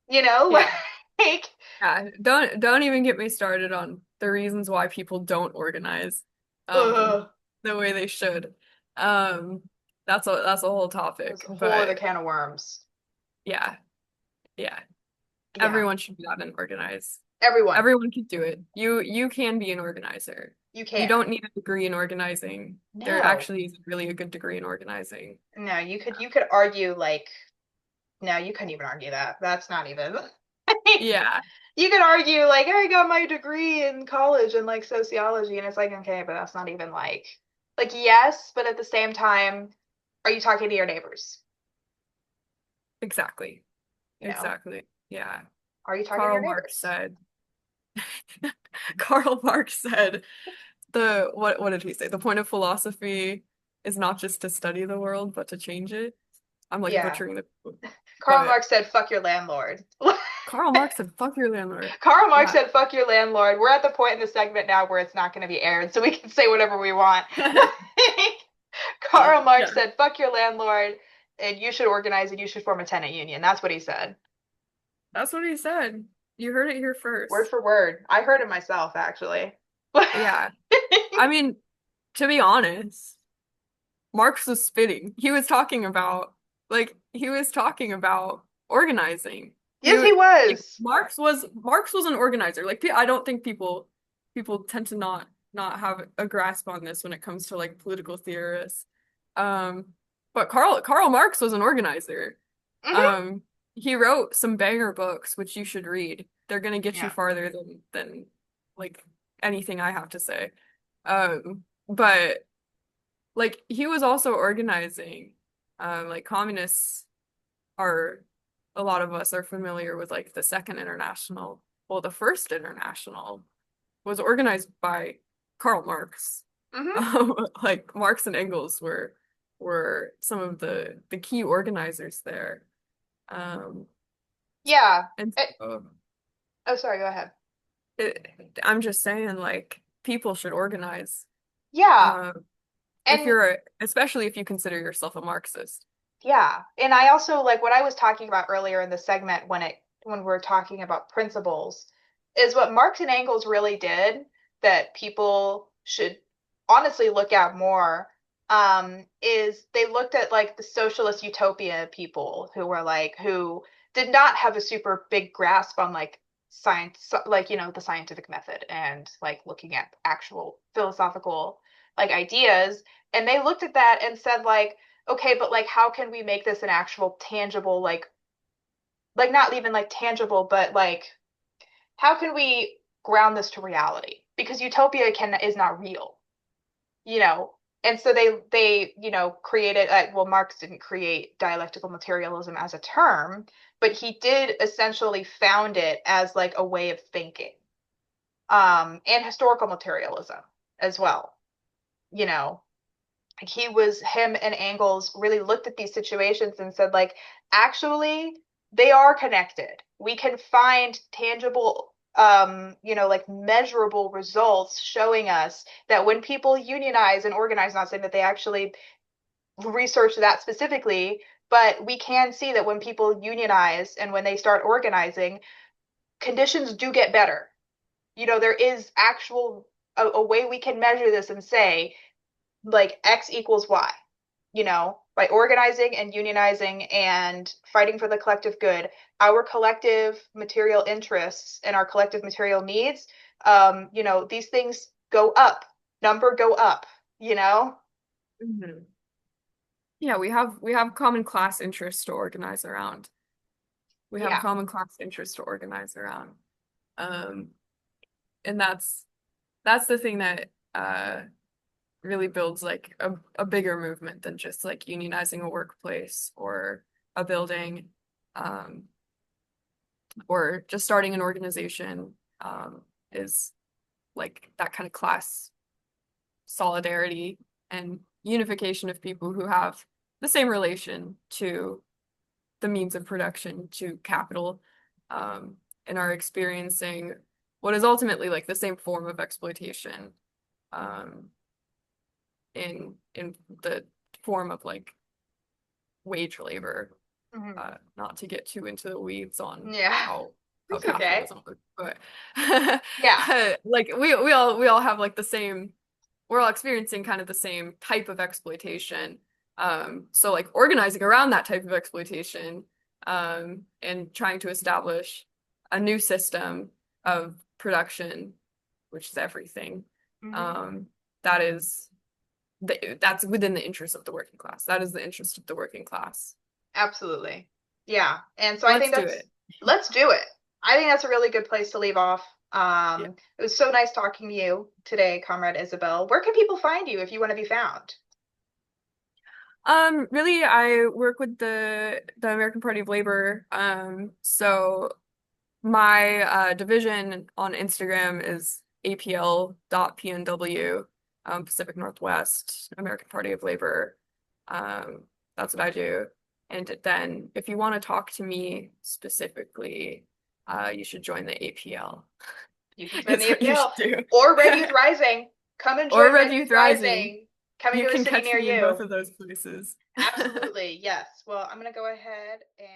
You know, Yeah. like, yeah, don't even get me started on the reasons why people don't organize the way they should. That's a whole topic. That's a whole other can of worms. Yeah. Everyone should be out and organize. Everyone can do it. You can be an organizer. You can. You don't need a degree in organizing. No. There actually is really a good degree in organizing. No, you could argue like, no, you couldn't even argue that. That's not even. Yeah. You could argue like, I got my degree in college in like sociology, and it's like, okay, but that's not even like yes, but at the same time, are you talking to your neighbors? Exactly. Exactly. Yeah. Are you talking to your neighbors? Karl Marx said what did he say? The point of philosophy is not just to study the world, but to change it. I'm like butchering the quote. Karl Marx said, fuck your landlord. Karl Marx said, fuck your landlord. Karl Marx said, fuck your landlord. We're at the point in the segment now where it's not going to be aired, so we can say whatever we want. Karl Marx said, fuck your landlord, and you should organize and you should form a tenant union. That's what he said. That's what he said. You heard it here first. Word for word. I heard it myself, actually. Yeah. I mean, to be honest, Marx was spitting. He was talking about organizing. Yes, he was. Like, Marx was an organizer. Like, I don't think people tend to not not have a grasp on this when it comes to like political theorists. But Karl Marx was an organizer. Hmm. Um, he wrote some banger books which you should read. They're gonna get you Yeah. farther than like anything I have to say. But like he was also organizing. Like communists are a lot of us are familiar with like the Second International. Well, the First International was organized by Karl Marx. Hmm. Like Marx and Engels were some of the key organizers there. Um, Yeah. and It, so oh, sorry, go ahead. it, I'm just saying, like people should organize. Yeah. Um, if And you're, especially if you consider yourself a Marxist. yeah. And I also like what I was talking about earlier in the segment when we're talking about principles is what Marx and Engels really did that people should honestly look at more is they looked at like the socialist utopia people who were like who did not have a super big grasp on like science like the scientific method and like looking at actual philosophical like ideas, and they looked at that and said like, okay, but like how can we make this an actual tangible like not even like tangible, but like how can we ground this to reality? Because utopia can is not real, you know. And so they created well, Marx didn't create dialectical materialism as a term, but he did essentially found it as like a way of thinking, and historical materialism as well, you know. Him and Engels really looked at these situations and said like, actually they are connected. We can find tangible like measurable results showing us that when people unionize and organize, not saying that they actually research that specifically, but we can see that when people unionize and when they start organizing, conditions do get better. There is actual a way we can measure this and say like X equals Y, by organizing and unionizing and fighting for the collective good, our collective material interests and our collective material needs, these things go up, number go up, you know? Mhm. Yeah, we have common class interests to organize around. We have Yeah. common class interests to organize around. Um, and that's the thing that really builds like a bigger movement than just like unionizing a workplace or a building, um, or just starting an organization, is like that kind of class solidarity and unification of people who have the same relation to the means of production, to capital, um, and are experiencing what is ultimately like the same form of exploitation, um, in the form of like wage labor. Mhm. Not to get too into the weeds on Yeah. how It's okay. capitalism works, but Yeah. like we all have like the same, we're all experiencing kind of the same type of exploitation. So like organizing around that type of exploitation, and trying to establish a new system of production, which is everything. Hmm. Um, that is that's within the interest of the working class. That is the interest of the working class. Absolutely. Yeah. And so I Let's think do that's it. let's do it. I think that's a really good place to leave off. Yeah. It was so nice talking to you today, Comrade Isabelle. Where can people find you if you want to be found? Really, I work with the American Party of Labor. So my division on Instagram is apl.pnw, Pacific Northwest, American Party of Labor. Um, that's what I do. And then if you want to talk to me specifically, you should join the APL. You should join It's the what you APL should do. or Red Youth Rising. Come and Or join Red Red Youth Youth Rising. Rising. Coming You to a can city catch near me in both you. of those places. Absolutely. Yes. Well, I'm going to go ahead and